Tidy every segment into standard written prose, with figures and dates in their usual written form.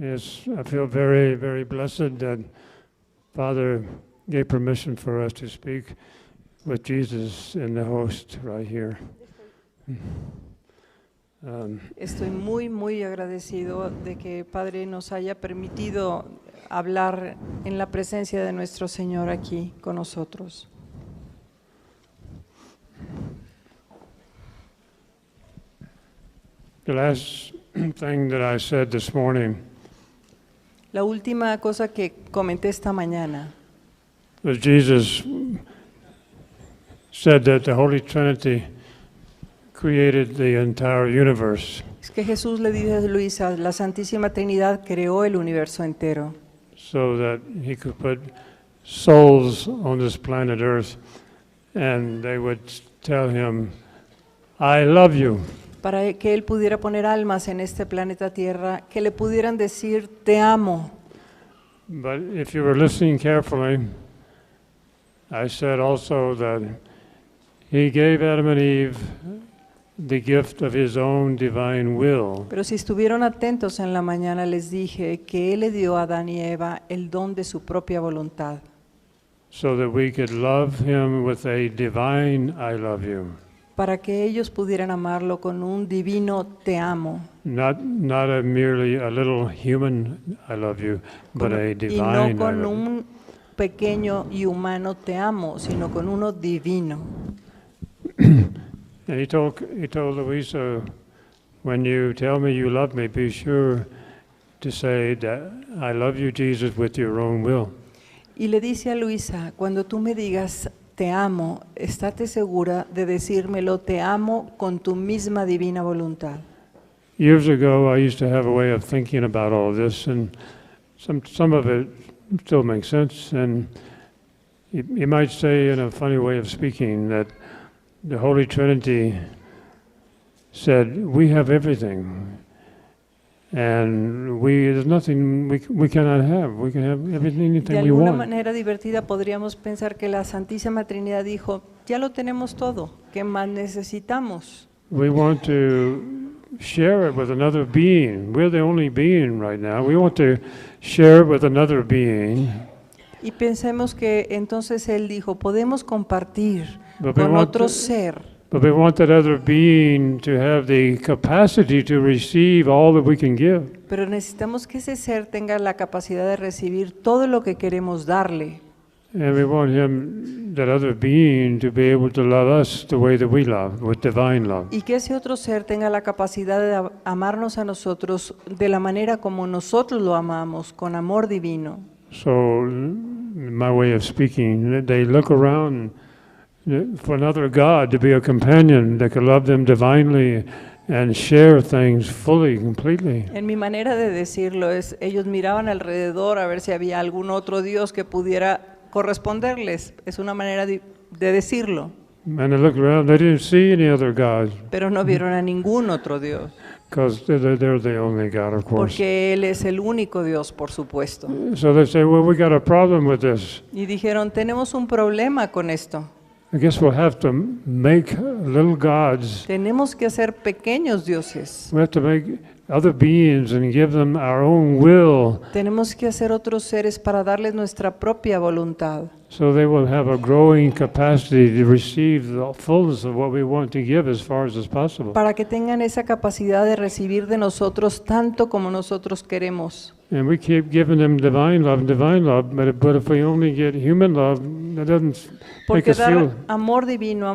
Yes, I feel very, very blessed that Father gave permission for us to speak with Jesus in the host right here. Estoy muy, muy agradecido de que Padre nos haya permitido hablar en la presencia de nuestro Señor aquí con nosotros. The last thing that I said this morning La última cosa que comenté esta mañana was Jesus said that the Holy Trinity created the entire universe. es que Jesús le dice a Luisa, la Santísima Trinidad creó el universo entero So that he could put souls on this planet Earth and they would tell him, I love you. para que Él pudiera poner almas en este planeta Tierra que le pudieran decir, te amo. But if you were listening carefully, I said also that he gave Adam and Eve the gift of his own divine will. Pero si estuvieron atentos en la mañana, les dije que Él le dio a Adán y Eva el don de su propia voluntad, So that we could love him with a divine I love you. para que ellos pudieran amarlo con un divino te amo, Not merely a little human I love you, but a y divine no I con love you. un pequeño y humano te amo, sino con uno divino. And he told Louisa, when you tell me you love me, be sure to say that I love you, Jesus, with your own will. Y le dice a Luisa, cuando tú me digas te amo, estate segura de decírmelo, te amo con tu misma divina voluntad. Years ago, I used to have a way of thinking about all this, and some of it still makes sense. And you might say, in a funny way of speaking, that the Holy Trinity said, we have everything, and there's nothing we cannot have. We can have everything, De anything we alguna want. manera divertida podríamos pensar que la Santísima Trinidad dijo, ya lo tenemos todo, ¿qué más necesitamos? We want to share it with another being. We're the only being right now. We want to share it with another being. Y pensemos que entonces Él dijo, podemos compartir But we con want otro to- ser, But we want that other being to have the capacity to receive all that we can give. pero necesitamos que ese ser tenga la capacidad de recibir todo lo que queremos darle. And we want him, that other being, to be able to love us the way that we love, with divine love. Y que ese otro ser tenga la capacidad de amarnos a nosotros de la manera como nosotros lo amamos, con amor divino. So, my way of speaking, they look around for another God to be a companion that could love them divinely and share things fully, completely. En mi manera de decirlo es, ellos miraban alrededor a ver si había algún otro Dios que pudiera corresponderles. Es una manera de decirlo, And they looked around, they didn't see any other gods, pero no vieron a ningún otro Dios, because they're the only God, of course. porque Él es el único Dios, por supuesto. So they say, well, we got a problem with this. Y dijeron, tenemos un problema con esto. I guess we'll have to make little gods. Tenemos que hacer pequeños dioses. We have to make other beings and give them our own will, Tenemos que hacer otros seres para darles nuestra propia voluntad, so they will have a growing capacity to receive the fullness of what we want to give as far as is possible. para que tengan esa capacidad de recibir de nosotros tanto como nosotros queremos. And we keep giving them divine love, but if we only get human love, that doesn't make Porque us feel. dar amor divino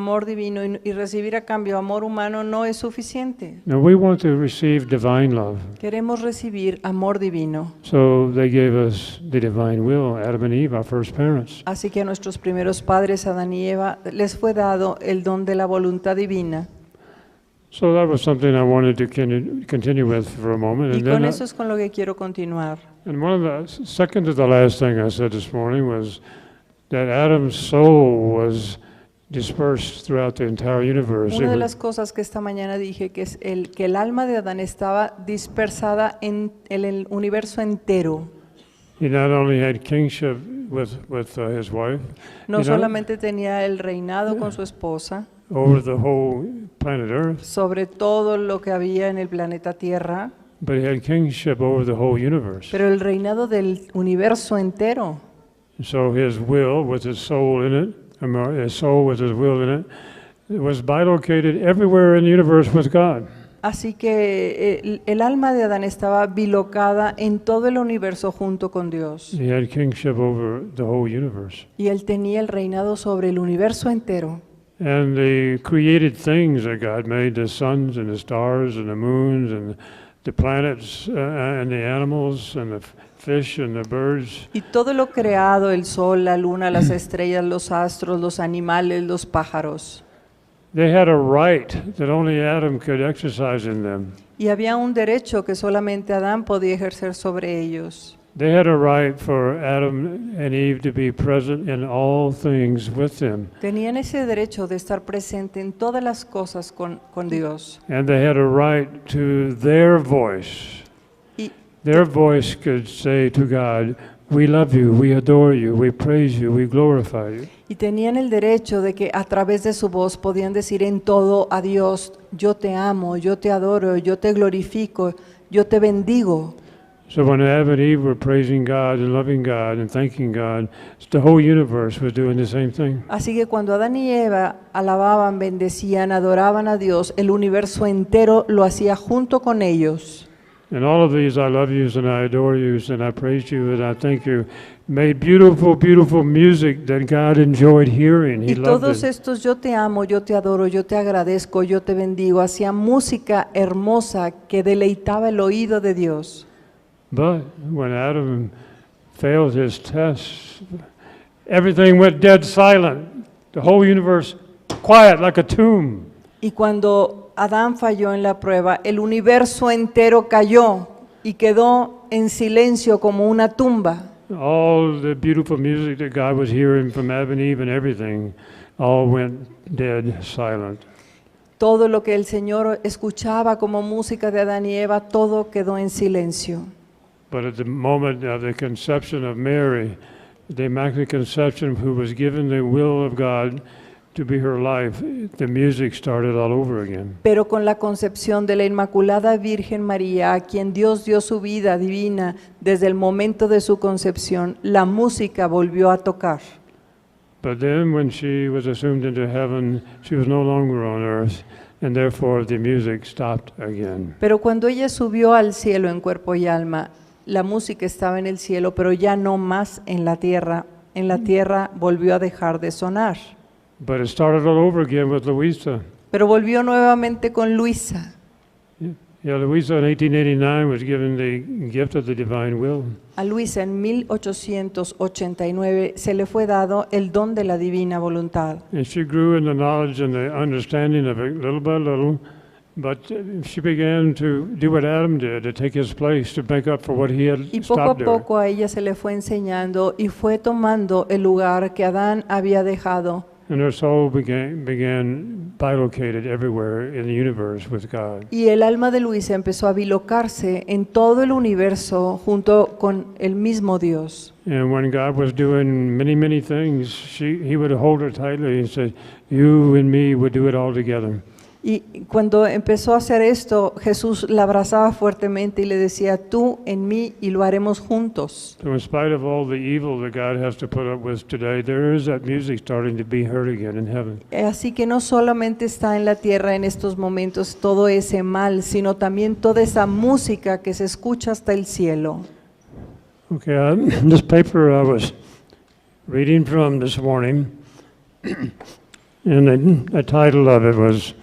y recibir a cambio amor humano no es suficiente. Now we want to receive divine love. Queremos recibir amor divino. So they gave us the divine will, Adam and Eve, our first parents. Así que a nuestros primeros padres, Adán y Eva, les fue dado el don de la voluntad divina. So that was something I wanted to continue with for a moment. Y And con then, eso es con lo que quiero continuar. and one of the second to the last thing I said this morning was that Adam's soul was dispersed throughout the entire universe. Una de It las cosas que esta mañana dije que es que el alma de Adán estaba dispersada en el universo entero. he not only had kingship with his wife, No you know, solamente tenía el reinado con su esposa over the whole planet Earth, sobre todo lo que había en el planeta Tierra, but he had kingship over the whole universe. pero el reinado del universo entero. So his will, with his soul in it, his soul with his will in it was bilocated everywhere in the universe with God. Así que el alma de Adán estaba bilocada en todo el universo junto con Dios. He had kingship over the whole universe. Y él tenía el reinado sobre el universo entero. And the created things that God made, the suns and the stars and the moons and the planets and the animals and the fish and the birds. Y todo lo creado, el sol, la luna, las estrellas, los astros, los animales, los pájaros. They had a right that only Adam could exercise in them. Y había un derecho que solamente Adán podía ejercer sobre ellos. They had a right for Adam and Eve to be present in all things with him. Tenían ese derecho de estar presente en todas las cosas con Dios. And they had a right to their voice. Y, Their voice could say to God, "We love you, we adore you, we praise you, we glorify you." y tenían el derecho de que a través de su voz podían decir en todo a Dios, yo te amo, yo te adoro, yo te glorifico, yo te bendigo. So when Adam and Eve were praising God and loving God and thanking God, the whole universe was doing the same thing. Así que cuando Adán y Eva alababan, bendecían, adoraban a Dios, el universo entero lo hacía junto con ellos. And all of these I love yous and I adore yous and I praise you and I thank you made beautiful, beautiful music that God enjoyed hearing. He Y loved todos it. estos yo te amo, yo te adoro, yo te agradezco, yo te bendigo, hacían música hermosa que deleitaba el oído de Dios. But when Adam failed his test, everything went dead silent. The whole universe quiet like a tomb. Y cuando Adán falló en la prueba, el universo entero cayó y quedó en silencio como una tumba. All the beautiful music that God was hearing from Adam and Eve and everything all went dead silent. Todo lo que el Señor escuchaba como música de Adán y Eva, todo quedó en silencio. But at the moment of the conception of Mary, the Immaculate Conception, who was given the will of God to be her life, the music started all over again. Pero con la concepción de la Inmaculada Virgen María, a quien Dios dio su vida divina desde el momento de su concepción, la música volvió a tocar. But then when she was assumed into heaven, she was no longer on earth, and therefore the music stopped again. Pero cuando ella subió al cielo en cuerpo y alma, la música estaba en el cielo, pero ya no más en la tierra. En la tierra volvió a dejar de sonar. But it started all over again with Luisa. Pero volvió nuevamente con Luisa. Yeah, Luisa in 1889 was given the gift of the divine will. A Luisa en 1889 se le fue dado el don de la divina voluntad. And she grew in the knowledge and the understanding of it little by little, but she began to do what Adam did, to take his place, to make up for what he had Y poco a stopped doing. poco a ella se le fue enseñando y fue tomando el lugar que Adán había dejado. And her soul began bilocated everywhere in the universe with God. Y el alma de Luisa empezó a bilocarse en todo el universo junto con el mismo Dios. And when God was doing many, many things, he would hold her tightly and say, "You and me would do it all together." Y cuando empezó a hacer esto, Jesús la abrazaba fuertemente y le decía, tú en mí y lo haremos juntos. So in spite of all the evil that God has to put up with today, there is that music starting to be heard again in heaven. Así que no solamente está en la tierra en estos momentos todo ese mal, sino también toda esa música que se escucha hasta el cielo. Okay, this paper I was reading from this morning, and the title of it was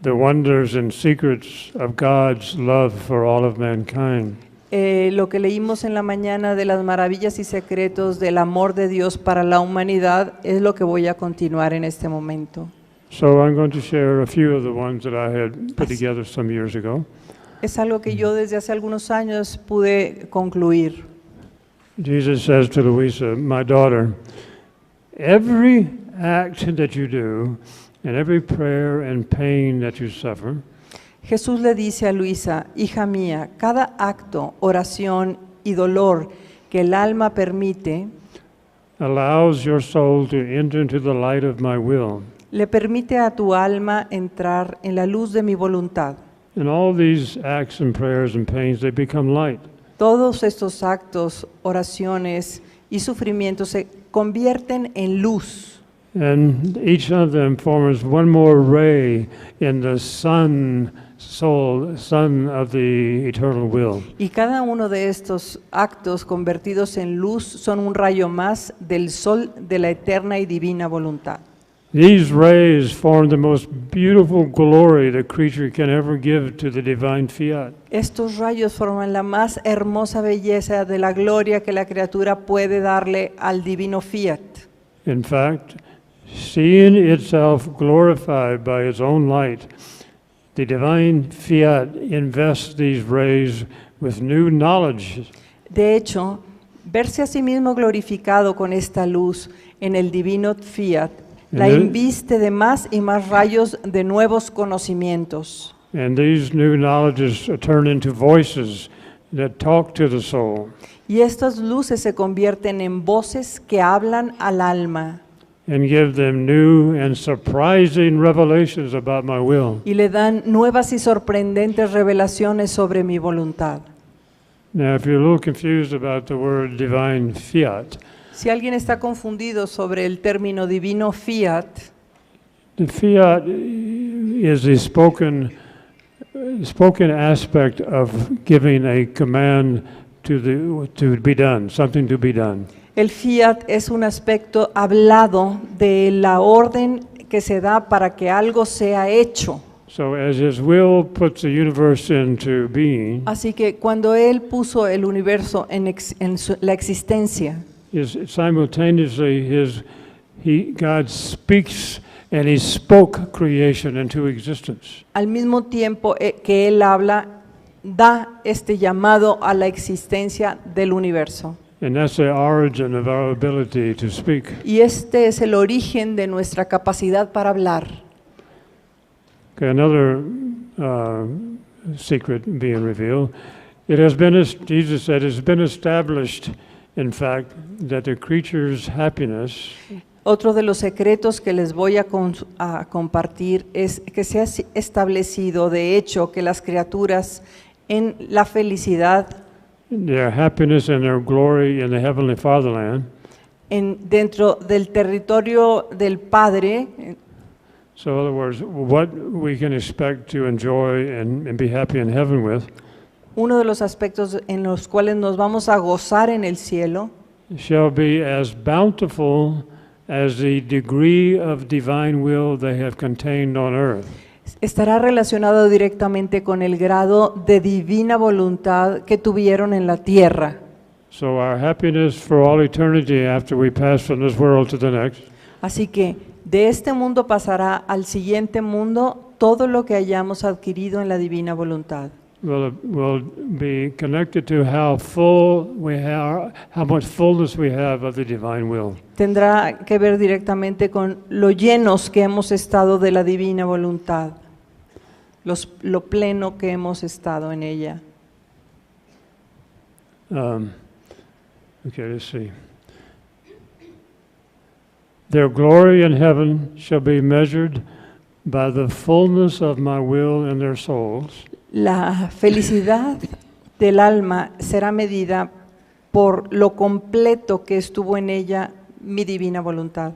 "The Wonders and Secrets of God's Love for All of Mankind." Lo que leímos en la mañana de las maravillas y secretos del amor de Dios para la humanidad es lo que voy a continuar en este momento. So I'm going to share a few of the ones that I had put together some years ago. Es algo que yo desde hace algunos años pude concluir. Jesus says to Luisa, "My daughter, every act that you do and every prayer and pain that you suffer Jesús le dice a Luisa, hija mía, cada acto, oración y dolor que el alma permite, allows your soul to enter into the light of my will. le permite a tu alma entrar en la luz de mi voluntad. And all these acts and prayers and pains, they become light. Todos estos actos, oraciones y sufrimientos se convierten en luz. And each of them forms one more ray in the sun of the eternal will. Y cada uno de estos actos convertidos en luz son un rayo más del sol de la eterna y divina voluntad. These rays form the most beautiful glory the creature can ever give to the divine fiat. Estos rayos forman la más hermosa belleza de la gloria que la criatura puede darle al divino fiat. In fact, seeing itself glorified by its own light, the divine fiat invests these rays with new knowledge. De hecho, verse a sí mismo glorificado con esta luz en el divino fiat, la inviste de más y más rayos de nuevos conocimientos. And these new knowledges turn into voices that talk to the soul. Y estas luces se convierten en voces que hablan al alma. And give them new and surprising revelations about my will. Y le dan nuevas y sorprendentes revelaciones sobre mi voluntad. Now, if you're a little confused about the word divine fiat, Si alguien está confundido sobre el término divino fiat, the fiat is the spoken aspect of giving a command to be done, something to be done. el fiat es un aspecto hablado de la orden que se da para que algo sea hecho. So as his will puts the universe into being, Así que cuando Él puso el universo en la existencia, is simultaneously God speaks and he spoke creation into existence. al mismo tiempo que Él habla, da este llamado a la existencia del universo. And that's the origin of our ability to speak. Y este es el origen de nuestra capacidad para hablar. Okay, another secret being revealed. Jesus said, it has been established, in fact, that the creature's happiness Otro de los secretos que les voy a compartir es que se ha establecido, de hecho, que las criaturas en la felicidad, their happiness and their glory in the heavenly fatherland, dentro del territorio del Padre. so in other words, what we can expect to enjoy and be happy in heaven with, Uno de los aspectos en los cuales nos vamos a gozar en el cielo shall be as bountiful as the degree of divine will they have contained on earth. estará relacionado directamente con el grado de divina voluntad que tuvieron en la tierra. So our happiness for all eternity after we pass from this world to the next Así que de este mundo pasará al siguiente mundo todo lo que hayamos adquirido en la divina voluntad. will be connected to how full we have, how much fullness we have of the divine will. Tendrá que ver directamente con lo llenos que hemos estado de la divina voluntad, lo pleno que hemos estado en ella. Okay, let's see. Their glory in heaven shall be measured by the fullness of my will in their souls. La felicidad del alma será medida por lo completo que estuvo en ella mi divina voluntad.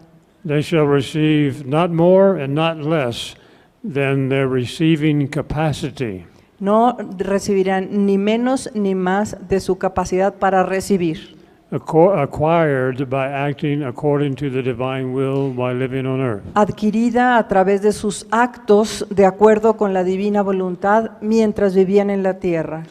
They shall receive not more and not less than their receiving capacity. No recibirán ni menos ni más de su capacidad para recibir, Acquired by acting according to the divine will while living on earth. adquirida a través de sus actos de acuerdo con la divina voluntad mientras vivían en la tierra.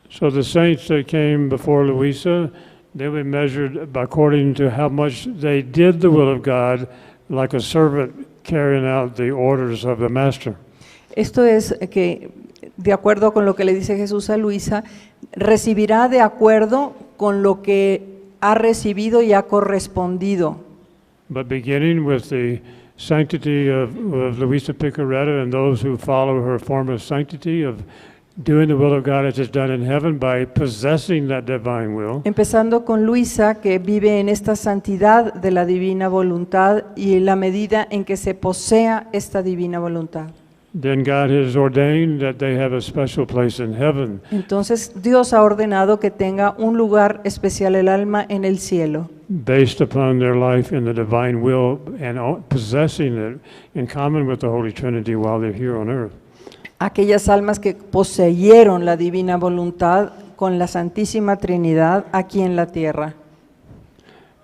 So the saints that came before Luisa, they were measured according to how much they did the will of God, like a servant carrying out the orders of the master. Esto es que, de acuerdo con lo que le dice Jesús a Luisa, recibirá de acuerdo con lo que ha recibido y ha correspondido. But beginning with the sanctity of Luisa Picaretta and those who follow her form of sanctity of doing the will of God as is done in heaven by possessing that divine will. Empezando con Luisa, que vive en esta santidad de la divina voluntad y en la medida en que se posea esta divina voluntad. then God has ordained that they have a special place in heaven. Entonces Dios ha ordenado que tenga un lugar especial el alma en el cielo, Based upon their life in the divine will and possessing it in common with the Holy Trinity while they're here on earth. aquellas almas que poseyeron la divina voluntad con la Santísima Trinidad aquí en la tierra.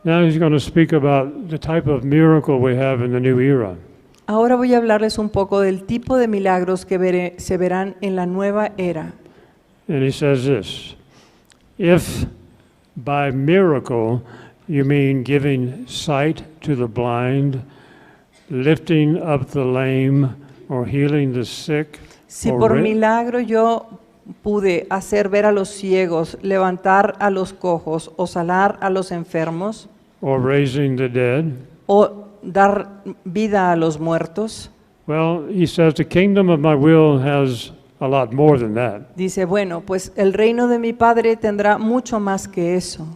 Now he's going to speak about the type of miracle we have in the new era. Ahora voy a hablarles un poco del tipo de milagros que se verán en la nueva era. And he says this, if by miracle you mean giving sight to the blind, lifting up the lame, or healing the sick, Si or por ra- milagro yo pude hacer ver a los ciegos, levantar a los cojos o sanar a los enfermos or raising the dead, o dar vida a los muertos, well, he says the kingdom of my will has a lot more than that. dice, bueno, pues el reino de mi Padre tendrá mucho más que eso.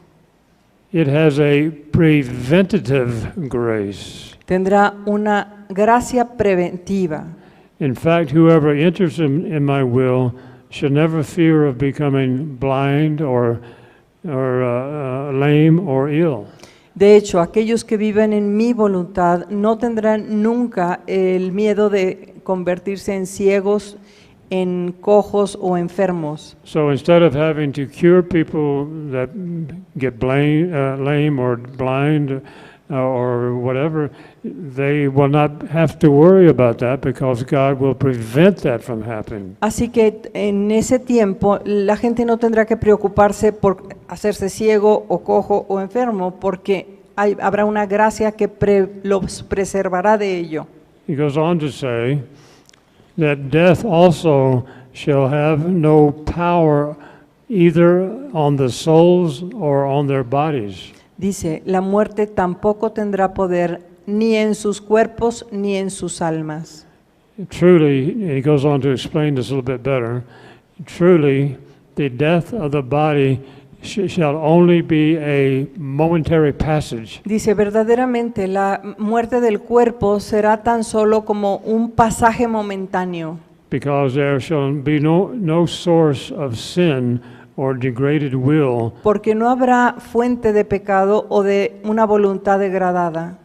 It has a preventative grace. Tendrá una gracia preventiva. In fact, whoever enters in my will should never fear of becoming blind or lame or ill. De hecho, aquellos que viven en mi voluntad no tendrán nunca el miedo de convertirse en ciegos, en cojos o enfermos. So instead of having to cure people that get lame or blind or whatever, they will not have to worry about that because God will prevent that from happening. Así que en ese tiempo la gente no tendrá que preocuparse por hacerse ciego o cojo o enfermo porque habrá una gracia que los preservará de ello. He goes on to say that death also shall have no power either on the souls or on their bodies. Dice, la muerte tampoco tendrá poder ni en sus cuerpos ni en sus almas. Truly, and he goes on to explain this a little bit better, truly the death of the body shall only be a momentary passage. Dice, verdaderamente la muerte del cuerpo será tan solo como un pasaje momentáneo, Because there shall be no source of sin or degraded will, porque no habrá fuente de pecado o de una voluntad degradada,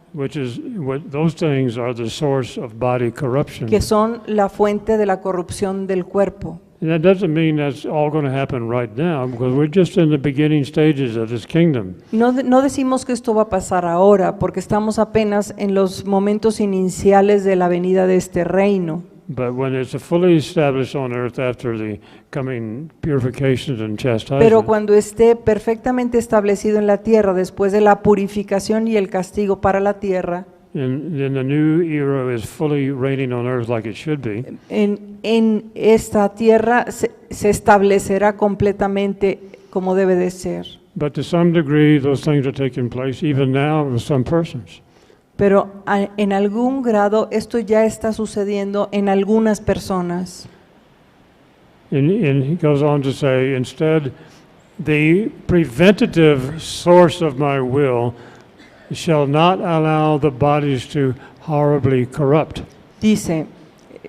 those things are the source of body corruption. que son la fuente de la corrupción del cuerpo. And that doesn't mean that's all going to happen right now, because we're just in the beginning stages of this kingdom. No decimos que esto va a pasar ahora, porque estamos apenas en los momentos iniciales de la venida de este reino. But when it's fully established on earth after the coming purifications and Pero chastisement, cuando esté perfectamente establecido en la tierra, después de la purificación y el castigo para la tierra, and then the new era is fully reigning on earth like it should be, en esta tierra se establecerá completamente como debe de ser. but to some degree those things are taking place even now with some persons. Pero en algún grado esto ya está sucediendo en algunas personas. And he goes on to say, instead, the preventative source of my will shall not allow the bodies to horribly corrupt. Dice,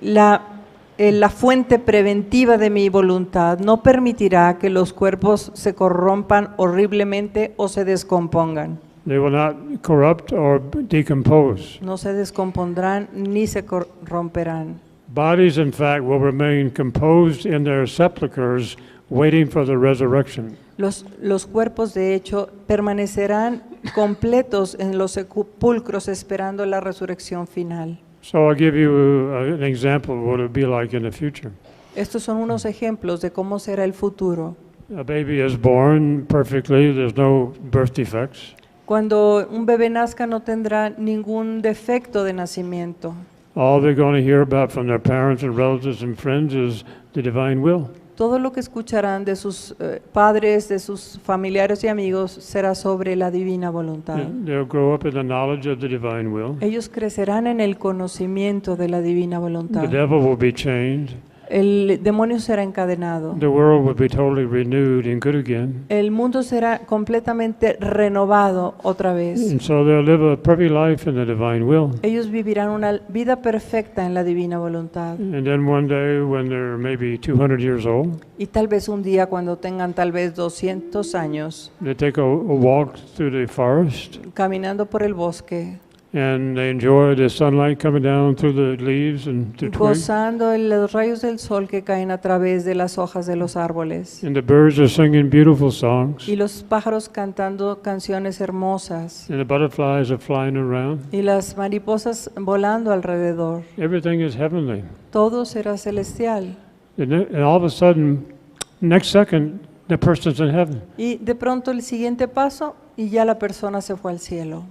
la fuente preventiva de mi voluntad no permitirá que los cuerpos se corrompan horriblemente o se descompongan. They will not corrupt or decompose. No se descompondrán ni se corromperán. Bodies, in fact, will remain composed in their sepulchres, waiting for the resurrection. Los cuerpos, de hecho, permanecerán completos en los sepulcros esperando la resurrección final. So I'll give you an example of what it would be like in the future. Estos son unos ejemplos de cómo será el futuro. A baby is born perfectly, there's no birth defects. Cuando un bebé nazca no tendrá ningún defecto de nacimiento. All they're going to hear about from their parents and relatives and friends is the divine will. Todo lo que escucharán de sus padres, de sus familiares y amigos será sobre la divina voluntad. They'll grow up in the knowledge of the divine will. Ellos crecerán en el conocimiento de la divina The voluntad. devil will be chained. el demonio será encadenado. The world would be totally renewed and good again. El mundo será completamente renovado otra vez. And so they'll live a perfect life in the divine will. Ellos vivirán una vida perfecta en la divina voluntad. And then one day when they're maybe 200 years old, Y tal vez un día cuando tengan tal vez 200 años they take a walk through the forest caminando por el bosque, and they enjoy the sunlight coming down through the leaves and the twigs. gozando en los rayos del sol que caen a través de las hojas de los árboles. And the birds are singing beautiful songs. Y los pájaros cantando canciones hermosas. And the butterflies are flying around. Y las mariposas volando alrededor. Everything is heavenly. Todo será celestial. And all of a sudden, next second, the person's in heaven. Y de pronto el siguiente paso y ya la persona se fue al cielo.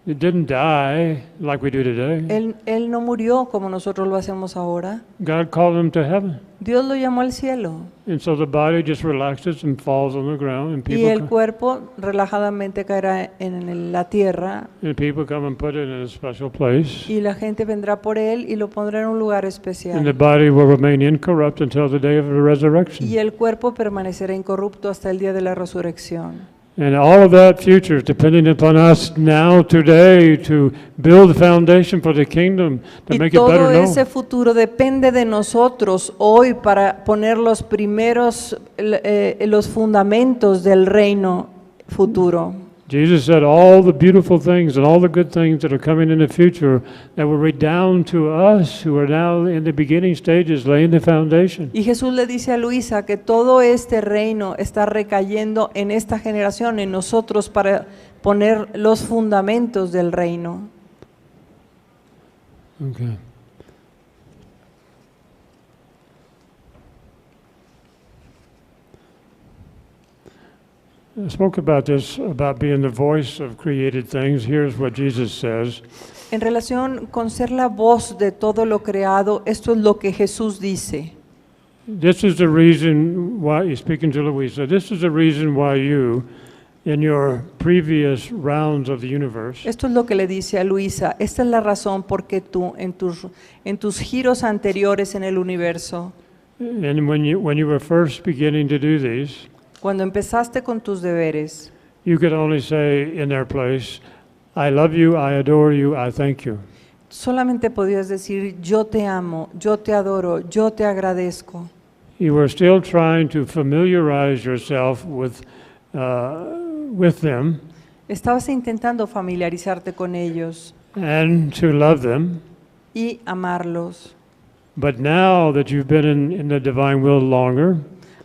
It didn't die like we do today. Él no murió como nosotros lo hacemos ahora. God called him to heaven. Dios lo llamó al cielo. And so the body just relaxes and falls on the ground, and Y el people cuerpo relajadamente caerá en la tierra come and put it in a special place. y la gente vendrá por él y lo pondrá en un lugar And the especial. body will remain incorrupt until the day of the resurrection. Y el cuerpo permanecerá incorrupto hasta el día de la resurrección. And all of that future is depending upon us now, today, to build the foundation for the kingdom, to Y make it better todo known. ese futuro depende de nosotros hoy para poner los primeros, los fundamentos del reino futuro. Jesus said all the beautiful things and all the good things that are coming in the future that will redound to us who are now in the beginning stages, laying the foundation. Y Jesús le dice a Luisa que todo este reino está recayendo en esta generación, en nosotros, para poner los fundamentos del reino. Okay. I spoke about this, about being the voice of created things. Here's what Jesus says. En relación con ser la voz de todo lo creado, esto es lo que Jesús dice. This is the reason why, he's speaking to Louisa, this is the reason why you, in your previous rounds of the universe, Esto es lo que le dice a Luisa. Esta es la razón por qué tú, en tus giros anteriores en el universo, and when you were first beginning to do these, cuando empezaste con tus deberes, you could only say in their place, I love you, I adore you, I thank you. solamente podías decir, yo te amo, yo te adoro, yo te agradezco. You were still trying to familiarize yourself with them Estabas intentando familiarizarte con ellos and to love them. y amarlos. But now that you've been in the divine will longer,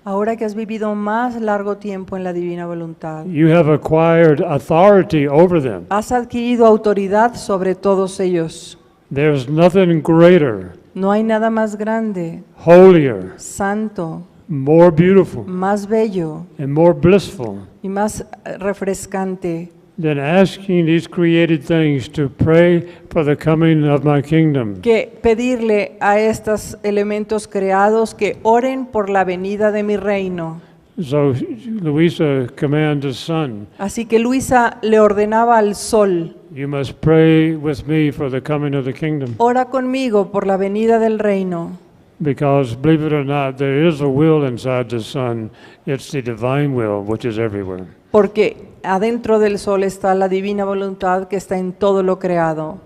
Ahora que has vivido más largo tiempo en la divina voluntad, you have acquired authority over them. has adquirido autoridad sobre todos ellos. There's nothing greater, No hay nada más grande, holier, santo, more beautiful, más bello and more blissful y más refrescante than asking these created things to pray for the coming of my kingdom. que pedirle a estos elementos creados que oren por la venida de mi reino. So Louisa commands the sun, Así que Luisa le ordenaba al sol, you must pray with me for the coming of the kingdom. ora conmigo por la venida del reino. Because believe it or not, there is a will inside the sun. It's the divine will, which is everywhere. Porque adentro del sol está la divina voluntad que está en todo lo creado.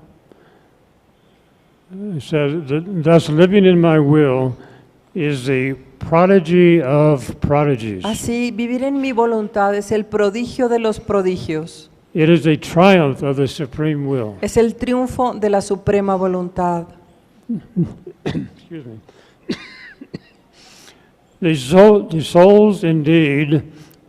It says, thus living in my will is the prodigy of prodigies. Así, vivir en mi voluntad es el prodigio de los prodigios. It is a triumph of the supreme will. Es el triunfo de la suprema voluntad. Excuse me. The souls indeed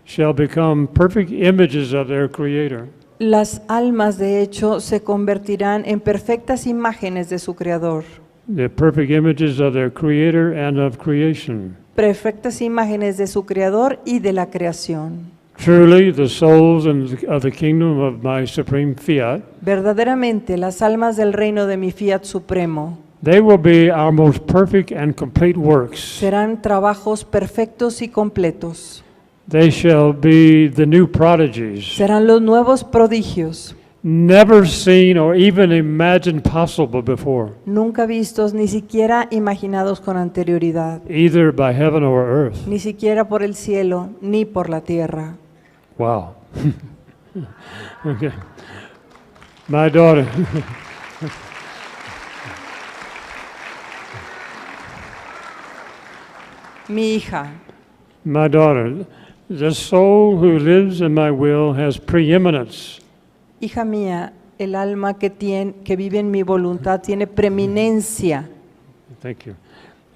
shall become perfect images of their Creator. Las almas, de hecho, se convertirán en perfectas imágenes de su Creador. The perfect images of their Creator and of creation. Perfectas imágenes de su Creador y de la creación. Truly, the souls of the kingdom of my supreme fiat, Verdaderamente, las almas del reino de mi fiat supremo they will be our most perfect and complete works. serán trabajos perfectos y completos. They shall be the new prodigies. Serán los nuevos prodigios. never seen or even imagined possible before, nunca vistos, ni siquiera imaginados con anterioridad, either by heaven or earth. ni siquiera por el cielo, ni por la tierra. Wow. Okay. My daughter. Mi hija, My daughter, the soul who lives in my will has preeminence. hija mía, el alma que vive en mi voluntad tiene preeminencia, Thank you.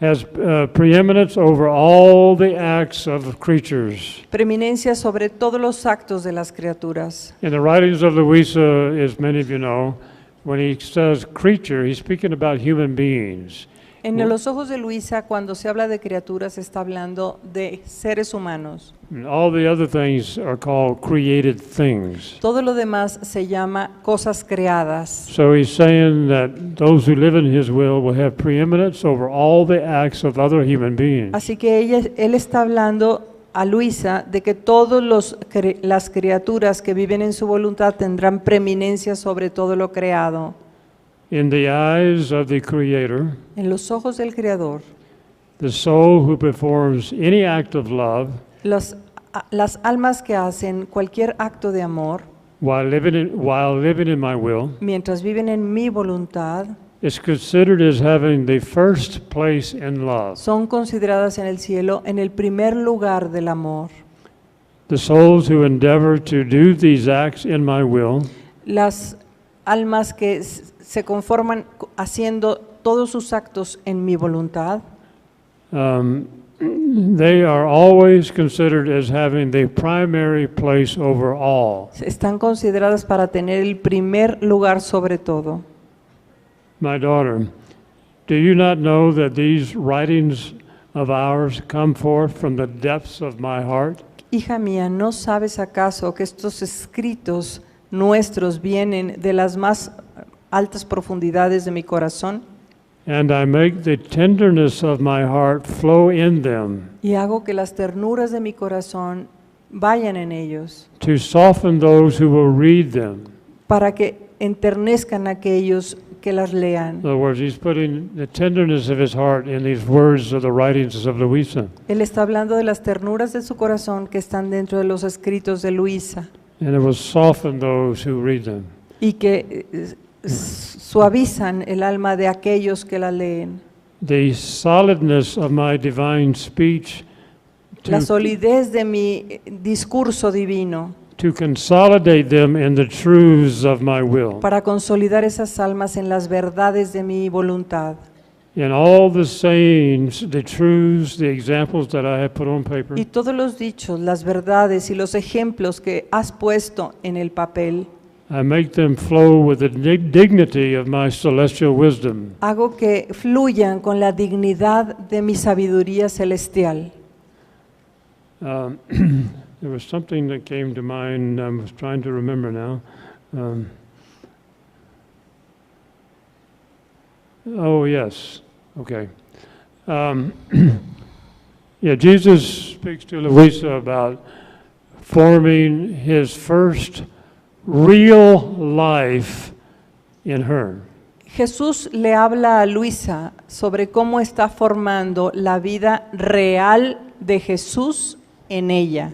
Has preeminence over all the acts of creatures. preeminencia sobre todos los actos de las criaturas. In the writings of Luisa, as many of you know, when he says creature, he's speaking about human beings. En los ojos de Luisa, cuando se habla de criaturas, está hablando de seres humanos. And all the other things are called created things. Todo lo demás se llama cosas creadas. So he's saying that those who live in his will have preeminence over all the acts of other human beings. Así que él está hablando a Luisa de que todas las criaturas que viven en su voluntad tendrán preeminencia sobre todo lo creado. In the eyes of the Creator, En los ojos del Creador, the soul who performs any act of love las almas que hacen cualquier acto de amor, while living in my will mientras viven en mi voluntad, is considered as having the first place in love. son consideradas en el cielo en el primer lugar del amor. The souls who endeavor to do these acts in my will Las almas que se conforman haciendo todos sus actos en mi voluntad, they are always considered as having the primary place over all. están consideradas para tener el primer lugar sobre todo. My daughter, do you not know that these writings of ours come forth from the depths of my heart? Hija mía, ¿no sabes acaso que estos escritos nuestros vienen de las más altas profundidades de mi corazón? And I make the tenderness of my heart flow in them Y hago que las ternuras de mi corazón vayan en ellos, to soften those who will read them. para que enternezcan a aquellos que las lean. In other words, he's putting the tenderness of his heart in these words of the writings of Luisa. Él está hablando de las ternuras de su corazón que están dentro de los escritos de Luisa And it will soften those who read them. y que suavizan el alma de aquellos que la leen. The solidness of my divine speech La solidez de mi discurso divino to consolidate them in the truths of my will. para consolidar esas almas en las verdades de mi voluntad. In all the sayings, the truths, the examples that I have put on paper, Y todos los dichos, las verdades y los ejemplos que has puesto en el papel, I make them flow with the dignity of my celestial wisdom. hago que fluyan con la dignidad de mi sabiduría celestial. There was something that came to mind. I was trying to remember now. Oh, yes. Okay. Yeah, Jesus speaks to Luisa about forming his first real life in her. Jesús le habla a Luisa sobre cómo está formando la vida real de Jesús en ella.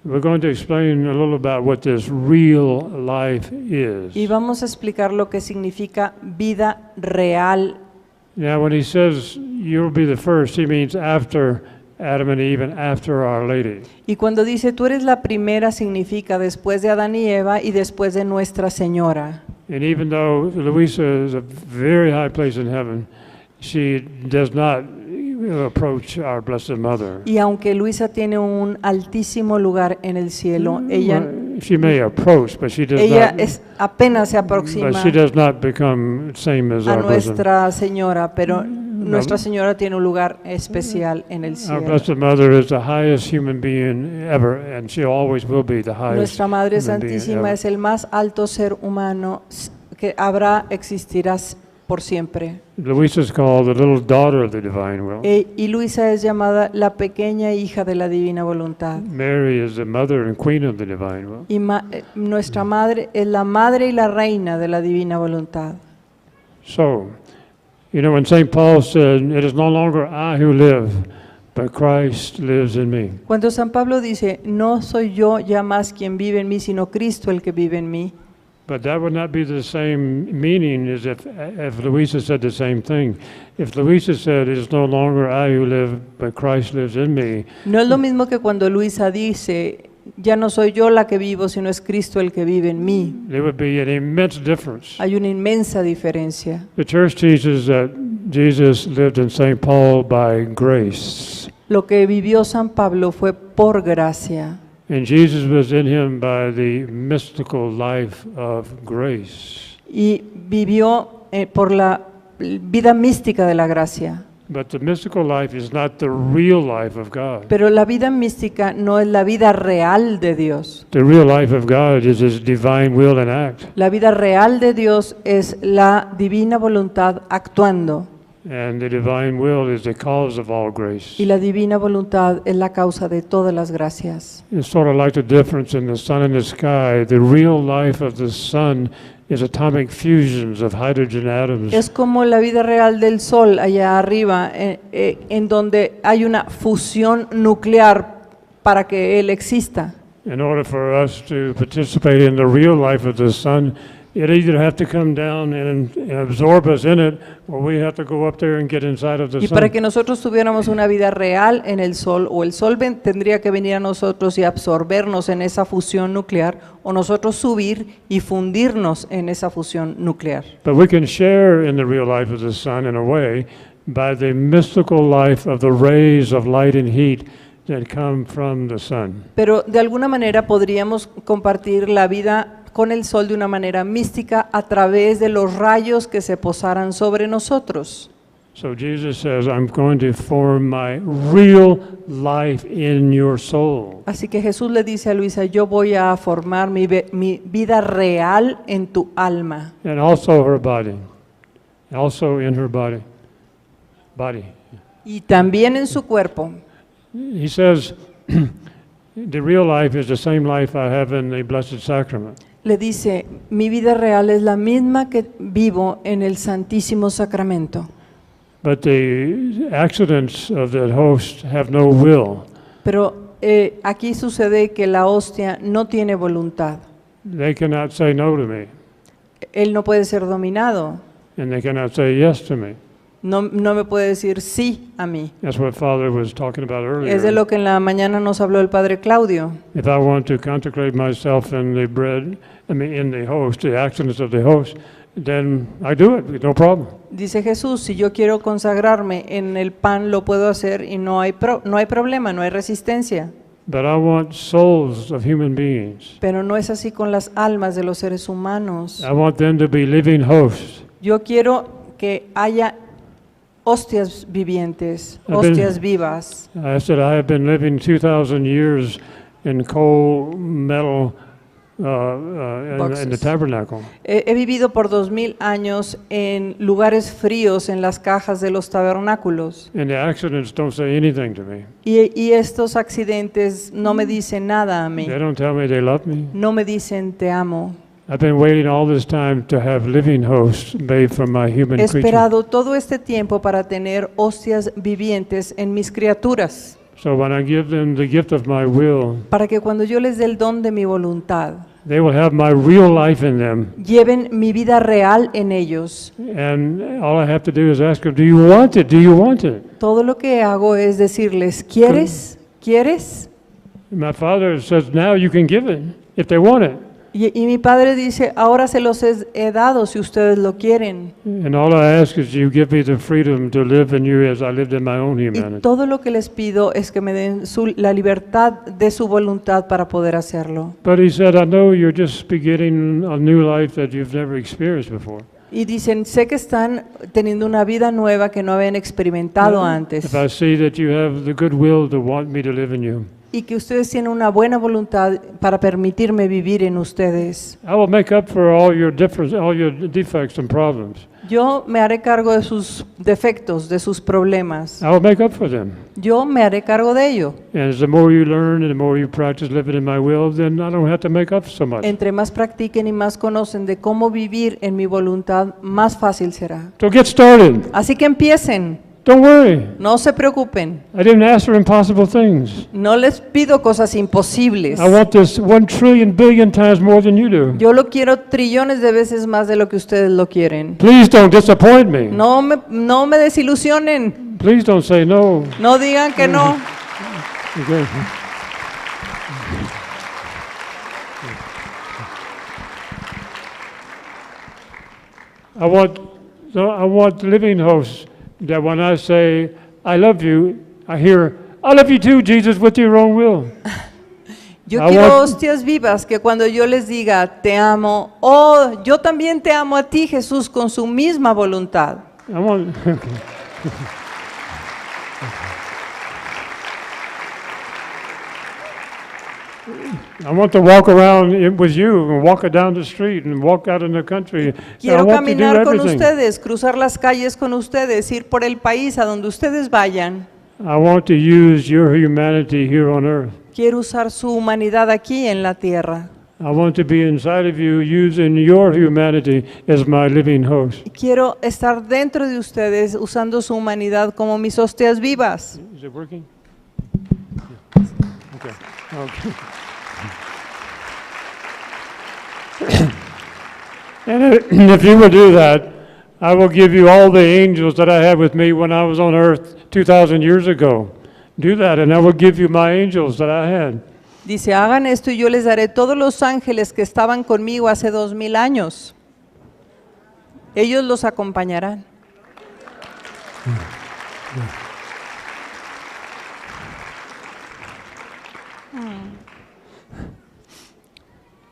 We're going to explain a little about what this real life is. Y vamos a explicar lo que significa vida real. Now, when he says you'll be the first, he means after Adam and Eve and after Our Lady. Y cuando dice tú eres la primera, significa después de Adán y Eva y después de Nuestra Señora. And even though Luisa is a very high place in heaven, she does not approach our Blessed Mother. Y aunque Luisa tiene un altísimo lugar en el cielo, Well, she may approach, but she does ella not. apenas se But aproxima she does not become same as a our Blessed. Nuestra Señora, pero Nuestra Señora tiene un lugar especial en el Our cielo. Blessed Mother is the highest human being ever, and she always will be the highest Nuestra Madre human being Santísima ever. es el más alto ser humano que existirá por siempre. Luisa is called the little daughter of the divine will. Y Luisa es llamada la pequeña hija de la divina voluntad. Mary is the mother and queen of the divine will. Y nuestra madre es la madre y la reina de la divina voluntad. So, when St. Paul said, "It is no longer I who live, but Christ lives in me." Cuando San Pablo dice, no soy yo ya más quien vive en mí, sino Cristo el que vive en mí. But that would not be the same meaning as if Luisa said the same thing. If Luisa said, "It is no longer I who live, but Christ lives in me," No es lo mismo que cuando Luisa dice, ya no soy yo la que vivo, sino es Cristo el que vive en mí. there would be an immense difference. Hay una inmensa diferencia. The church teaches that Jesus lived in St. Paul by grace, Lo que vivió San Pablo fue por gracia. and Jesus was in him by the mystical life of grace. Y vivió por la vida mística de la gracia. But the mystical life is not the real life of God. Pero la vida mística no es la vida real de Dios. The real life of God is His divine will and act. La vida real de Dios es la divina voluntad actuando. And the divine will is the cause of all grace. Y la divina voluntad es la causa de todas las gracias. It's sort of like the difference in the sun and the sky. The real life of the sun is atomic fusions of hydrogen atoms. Es como la vida real del Sol allá arriba, en donde hay una fusión nuclear para que él exista. In order for us to participate in the real life of the sun, it either have to come down and absorb us in it, or we have to go up there and get inside of the Y para sun. que nosotros tuviéramos una vida real en el Sol, o el Sol tendría que venir a nosotros y absorbernos en esa fusión nuclear, o nosotros subir y fundirnos en esa fusión nuclear. But we can share in the real life of the sun in a way by the mystical life of the rays of light and heat that come from the sun. Pero de alguna manera podríamos compartir la vida con el Sol de una manera mística a través de los rayos que se posaran sobre nosotros. So Jesus says, "I'm going to form my real life in your soul." Así que Jesús le dice a Luisa, yo voy a formar mi vida real en tu alma. And also her body. Also in her body. Body. Y también en su cuerpo. He says, the real life is the same life I have in the Blessed Sacrament. Le dice, mi vida real es la misma que vivo en el Santísimo Sacramento. But the accidents of that host have no will. Pero aquí sucede que la hostia no tiene voluntad. They cannot say no to me, Él no puede ser dominado. and they cannot say yes to me. No me puede decir sí a mí. That's what Father was talking about Es de earlier. lo que en la mañana nos habló el Padre Claudio. If I want to consecrate myself in the bread, in the host, the accidents of the host, then I do it, no problem. Dice Jesús, si yo quiero consagrarme en el pan, lo puedo hacer y no hay problema, no hay resistencia. But I want souls of human beings. Pero no es así con las almas de los seres humanos. I want them to be living hosts. Yo quiero que haya hostias vivientes, Amén. hostias vivas. I said, I have been living 2,000 years in coal, metal, in the Boxes. tabernacle. He vivido por 2000 años en lugares fríos, en las cajas de los tabernáculos. And the accidents don't say anything to me. Y estos accidentes no me dicen nada a mí. They don't tell me they love me. No me dicen te amo. I've been waiting all this time to have living hosts made from my human He creature. esperado todo este tiempo para tener hostias vivientes en mis criaturas, So when I give them the gift of my will, para que cuando yo les dé el don de mi voluntad, they will have my real life in them. lleven mi vida real en ellos. And all I have to do is ask them, do you want it? Do you want it? Todo lo que hago es decirles, ¿quieres? ¿Quieres? My Father says, now you can give it if they want it. Y mi Padre dice, ahora se los he dado si ustedes lo quieren. And all I ask is you give me the freedom to live in you as I lived in my own Y humanity. todo lo que les pido es que me den la libertad de su voluntad para poder hacerlo. But he said, I know you're just beginning a new life that you've never experienced before. Y dicen, sé que están teniendo una vida nueva que no habían experimentado antes. If I see that you have the goodwill to want me to live in you, Y que ustedes tienen una buena voluntad para permitirme vivir en ustedes. I will make up for all your defects and problems. Yo me haré cargo de sus defectos, de sus problemas. I will make up for them. Yo me haré cargo de ello. And as the more you learn and the more you practice living in my will, then I don't have to make up so much. Entre más practiquen y más conocen de cómo vivir en mi voluntad, más fácil será. So get started. Así que empiecen, Don't worry. no se preocupen. I didn't ask for impossible things. No les pido cosas imposibles. I want this 1 trillion billion times more than you do. Yo lo quiero trillones de veces más de lo que ustedes lo quieren. Please don't disappoint me. No me desilusionen. Please don't say no. No digan que no. Okay. I want living hosts that when I say, I love you, I hear, I love you too, Jesus, with your own will. Yo I quiero want- hostias vivas que cuando yo les diga, te amo, oh, yo también te amo a ti, Jesús, con su misma voluntad. I want, I want to walk around with you and walk down the street and walk out in the country. I Quiero want to do caminar con everything. ustedes, cruzar las calles con ustedes, ir por el país a donde ustedes vayan. I want to use your humanity here on earth. Quiero usar su humanidad aquí en la tierra. I want to be inside of you using your humanity as my living host. Y quiero estar dentro de ustedes usando su humanidad como mis hostias vivas. Is it working? Okay. Okay. And if you will do that, I will give you all the angels that I had with me when I was on earth 2,000 years ago. Do that, and I will give you my angels that I had. Dice, hagan esto y yo les daré todos los ángeles que estaban conmigo hace 2000 años. Ellos los acompañarán.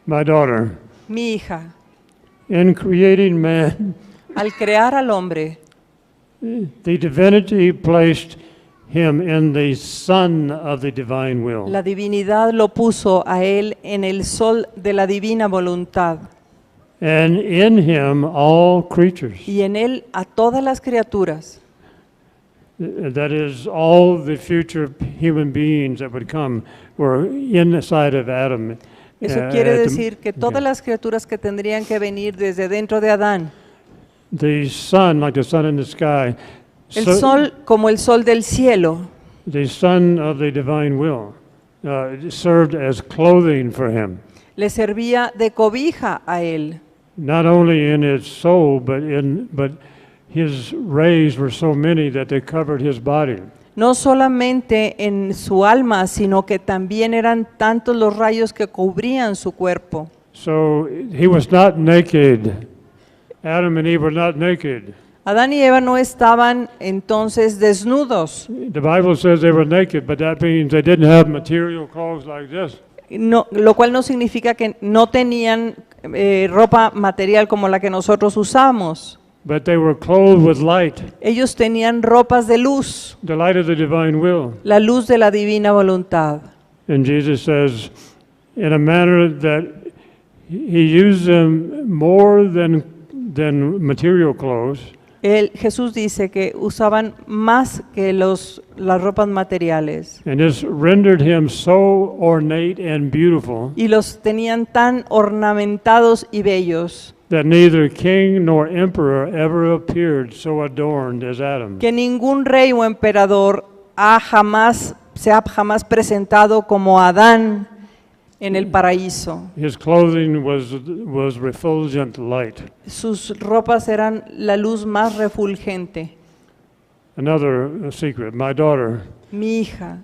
My daughter, Mi hija, in creating man, al crear al hombre, the divinity placed him in the sun of the divine will. la divinidad lo puso a él en el sol de la divina voluntad And in him all creatures. y en él a todas las criaturas. That is, all the future human beings that would come were inside of Adam. Eso at quiere the- decir que todas las criaturas que tendrían que venir desde dentro de Adán, The sun, like the sun in the sky, el so- sol como el sol del cielo, the sun of the divine will, served as clothing for him, le servía de cobija a él. not only in his soul, but his rays were so many that they covered his body. No solamente en su alma, sino que también eran tantos los rayos que cubrían su cuerpo. So he was not naked. Adam and Eve were not naked. Adán y Eva no estaban entonces desnudos, The Bible says they were naked, but that means they didn't have material clothes like this. no, lo cual no significa que no tenían ropa material como la que nosotros usamos. But they were clothed with light, Ellos tenían ropas de luz, the light of the divine will. la luz de la divina voluntad. And Jesus says, in a manner that he used them more than material clothes, Jesús dice que usaban más que las ropas materiales and this rendered him so ornate and beautiful y los tenían tan ornamentados y bellos that neither king nor emperor ever appeared so adorned as Adam. que ningún rey o emperador se ha jamás presentado como Adán en el paraíso. His clothing was refulgent light. Sus ropas eran la luz más refulgente. Another secret, my daughter, Mi hija,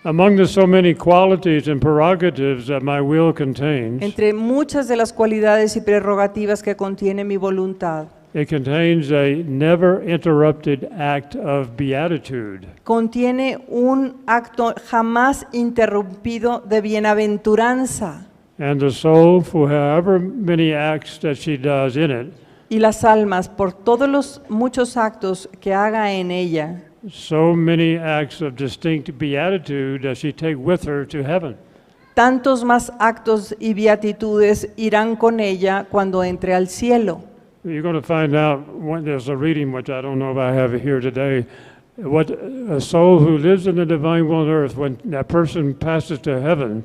among the so many qualities and prerogatives that my will contains, entre muchas de las cualidades y prerrogativas que contiene mi voluntad, it contains a never interrupted act of beatitude. contiene un acto jamás interrumpido de bienaventuranza. And the soul, for however many acts that she does in it, Y las almas, por todos los muchos actos que haga en ella, so many acts of distinct beatitude does she take with her to heaven. tantos más actos y beatitudes irán con ella cuando entre al cielo. you're going to find out when there's a reading, which I don't know if I have it here today, what a soul who lives in the divine will on earth, when that person passes to heaven,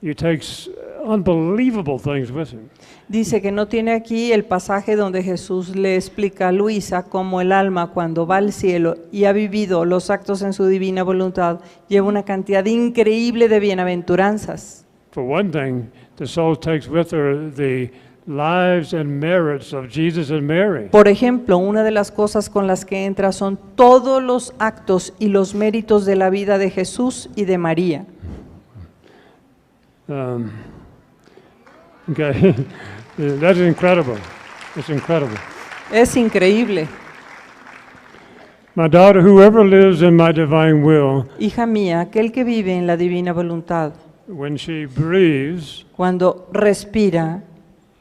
he takes unbelievable things with him. Dice que no tiene aquí el pasaje donde Jesús le explica a Luisa cómo el alma cuando va al cielo y ha vivido los actos en su divina voluntad lleva una cantidad increíble de bienaventuranzas. For one thing, the soul takes with her the lives and merits of Jesus and Mary. Por ejemplo, una de las cosas con las que entra son todos los actos y los méritos de la vida de Jesús y de María. Okay, that's incredible. It's incredible. Es increíble. My daughter, whoever lives in my divine will, Hija mía, aquel que vive en la divina voluntad, when she breathes, cuando respira,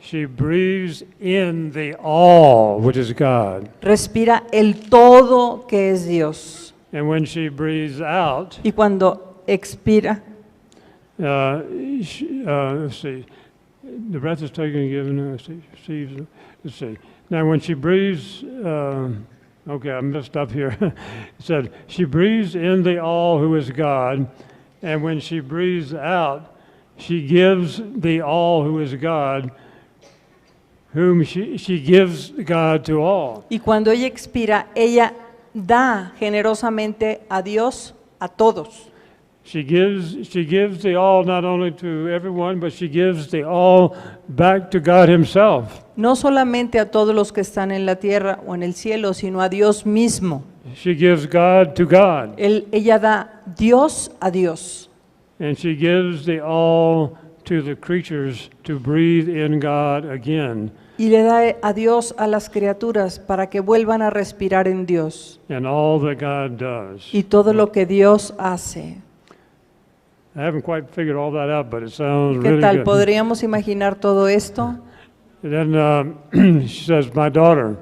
she breathes in the all, which is God. respira el todo que es Dios. And when she breathes out, Y cuando expira, let's see, the breath is taken and given. Let's see. Now, when she breathes, okay, I messed up here. It said she breathes in the all, who is God, and when she breathes out, she gives the all, who is God, whom she gives God to all. y cuando ella expira, ella da generosamente a Dios a todos. She gives the all not only to everyone, but she gives the all back to God Himself. No solamente a todos los que están en la tierra o en el cielo, sino a Dios mismo. She gives God to God, Ella da Dios a Dios. and she gives the all to the creatures to breathe in God again. Y le da a Dios a las criaturas para que vuelvan a respirar en Dios. And all that God does. Y todo lo que Dios hace. I haven't quite figured all that out, but it sounds ¿Qué really tal? good. ¿Podríamos imaginar todo esto? And then she says, "My daughter,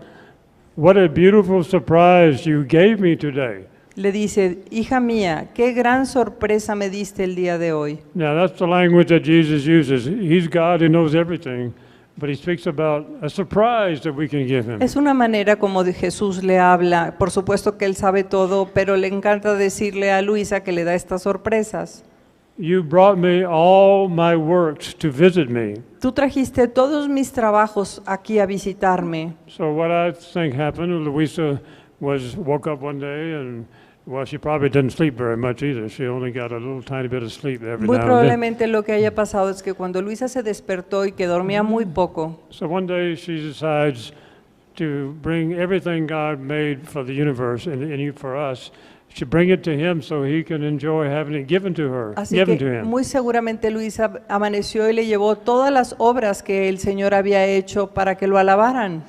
what a beautiful surprise you gave me today." Le dice, hija mía, qué gran sorpresa me diste el día de hoy. Now that's the language that Jesus uses. He's God who knows everything, but He speaks about a surprise that we can give Him. Es una manera como de Jesús le habla. Por supuesto que Él sabe todo, pero le encanta decirle a Luisa que le da estas sorpresas. You brought me all my works to visit me. Tú trajiste todos mis trabajos aquí a visitarme. So what I think happened, Luisa woke up one day and, well, she probably didn't sleep very much either. She only got a little tiny bit of sleep every Muy now and then. probablemente lo que haya pasado es que cuando Luisa se despertó y que dormía muy poco, So one day she decides to bring everything God made for the universe and for us, she bring it to Him so He can enjoy having it given to her, así given to que Him. muy seguramente Luisa amaneció y le llevó todas las obras que el Señor había hecho para que lo alabaran.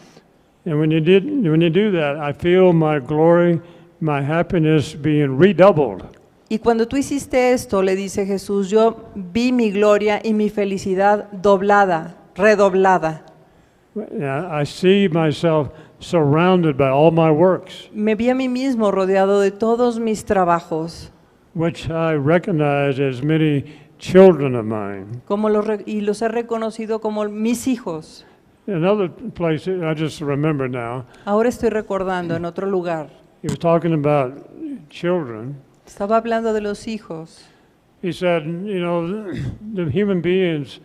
And when you do that, I feel my glory, my happiness being redoubled. Y cuando tú hiciste esto, le dice Jesús, yo vi mi gloria y mi felicidad doblada, redoblada. I see myself surrounded by all my works, Me vi a mí mismo rodeado de todos mis trabajos, which I recognize as many children of mine. y los he reconocido como mis hijos. Another place, I just remember now, Ahora estoy recordando en otro lugar. he was talking about children. Estaba hablando de los hijos. He said, you know, the human beings,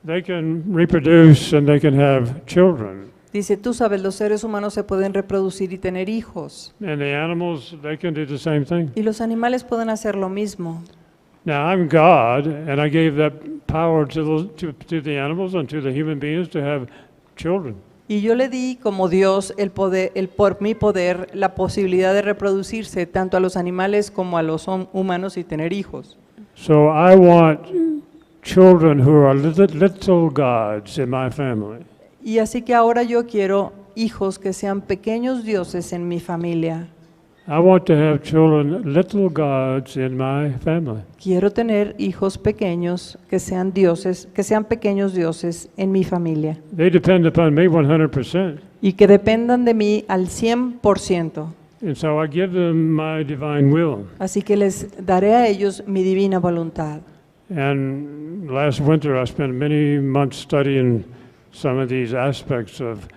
they can reproduce and they can have children. Dice, tú sabes, los seres humanos se pueden reproducir y tener hijos. And the animals, they can do the same thing. Y los animales pueden hacer lo mismo. Now, I'm God, and I gave that power to the animals and to the human beings to have children. Y yo le di como Dios el poder, por mi poder, la posibilidad de reproducirse tanto a los animales como a los humanos y tener hijos. So I want children who are little gods in my family. Y así que ahora yo quiero hijos que sean pequeños dioses en mi familia. I want to have children, little gods in my family. Quiero tener hijos pequeños que sean dioses, que sean pequeños dioses en mi familia They depend upon me 100%. y que dependan de mí al 100%. And so I give them my divine will. Así que les daré a ellos mi divina voluntad. And last winter I spent many months studying some of these aspects of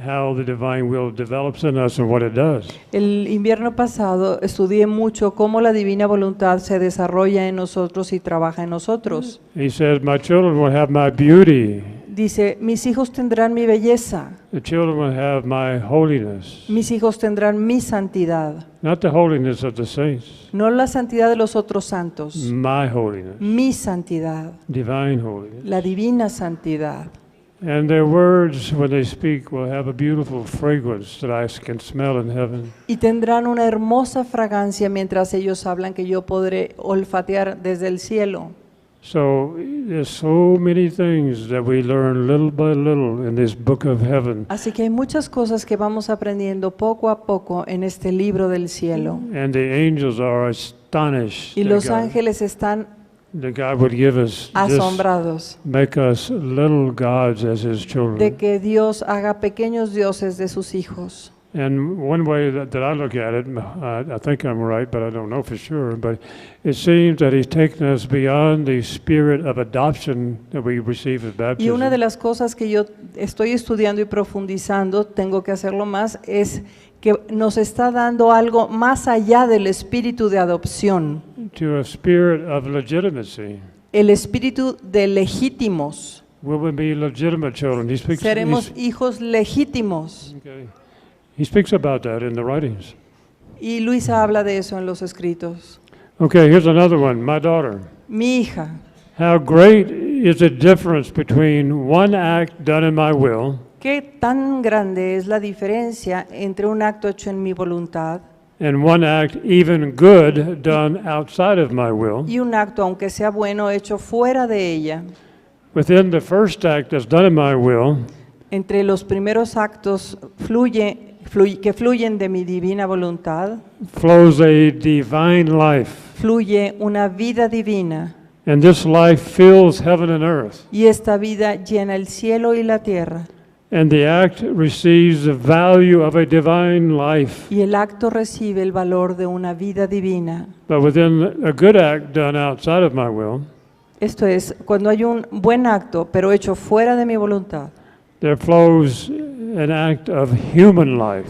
how the divine will develops in us and what it does. El invierno pasado estudié mucho cómo la divina voluntad se desarrolla en nosotros y trabaja en nosotros. He says, my children will have my beauty. Dice, mis hijos tendrán mi belleza, The children will have my holiness. mis hijos tendrán mi santidad. Not the holiness of the saints, No la santidad de los otros santos, my holiness, mi santidad, divine holiness. la divina santidad. And their words, when they speak, will have a beautiful fragrance that I can smell in heaven. Y tendrán una hermosa fragancia mientras ellos hablan que yo podré olfatear desde el cielo. So there's so many things that we learn little by little in this book of heaven. Así que hay muchas cosas que vamos aprendiendo poco a poco en este libro del cielo. And the angels are astonished Y los ángeles están that God would give us this, asombrados make us little gods as His de children. que Dios haga pequeños dioses de sus hijos. And one way that I look at it, I think I'm right, but I don't know for sure, but it seems that He's taken us beyond the spirit of adoption that we receive at Y una de baptism. las cosas que yo estoy estudiando y profundizando, tengo que hacerlo más, es que nos está dando algo más allá del espíritu de adopción, To a spirit of legitimacy. el espíritu de legítimos. Will we be legitimate children? Seremos hijos legítimos. Okay. He speaks about that in the writings. Y Luisa habla de eso en los escritos. Okay, here's another one. My daughter. Mi hija, How great is the difference between one act done in my will ¿qué tan grande es la diferencia entre un acto hecho en mi voluntad and one act, even good, done outside of my will? y un acto, aunque sea bueno, hecho fuera de ella? Within the first act that's done in my will, Entre los primeros actos que fluyen de mi divina voluntad, flows a divine life. fluye una vida divina. And this life fills heaven and earth. Y esta vida llena el cielo y la tierra. And the act receives the value of a divine life. Y el acto recibe el valor de una vida divina. But within a good act done outside of my will, Esto es, cuando hay un buen acto, pero hecho fuera de mi voluntad, there flows an act of human life,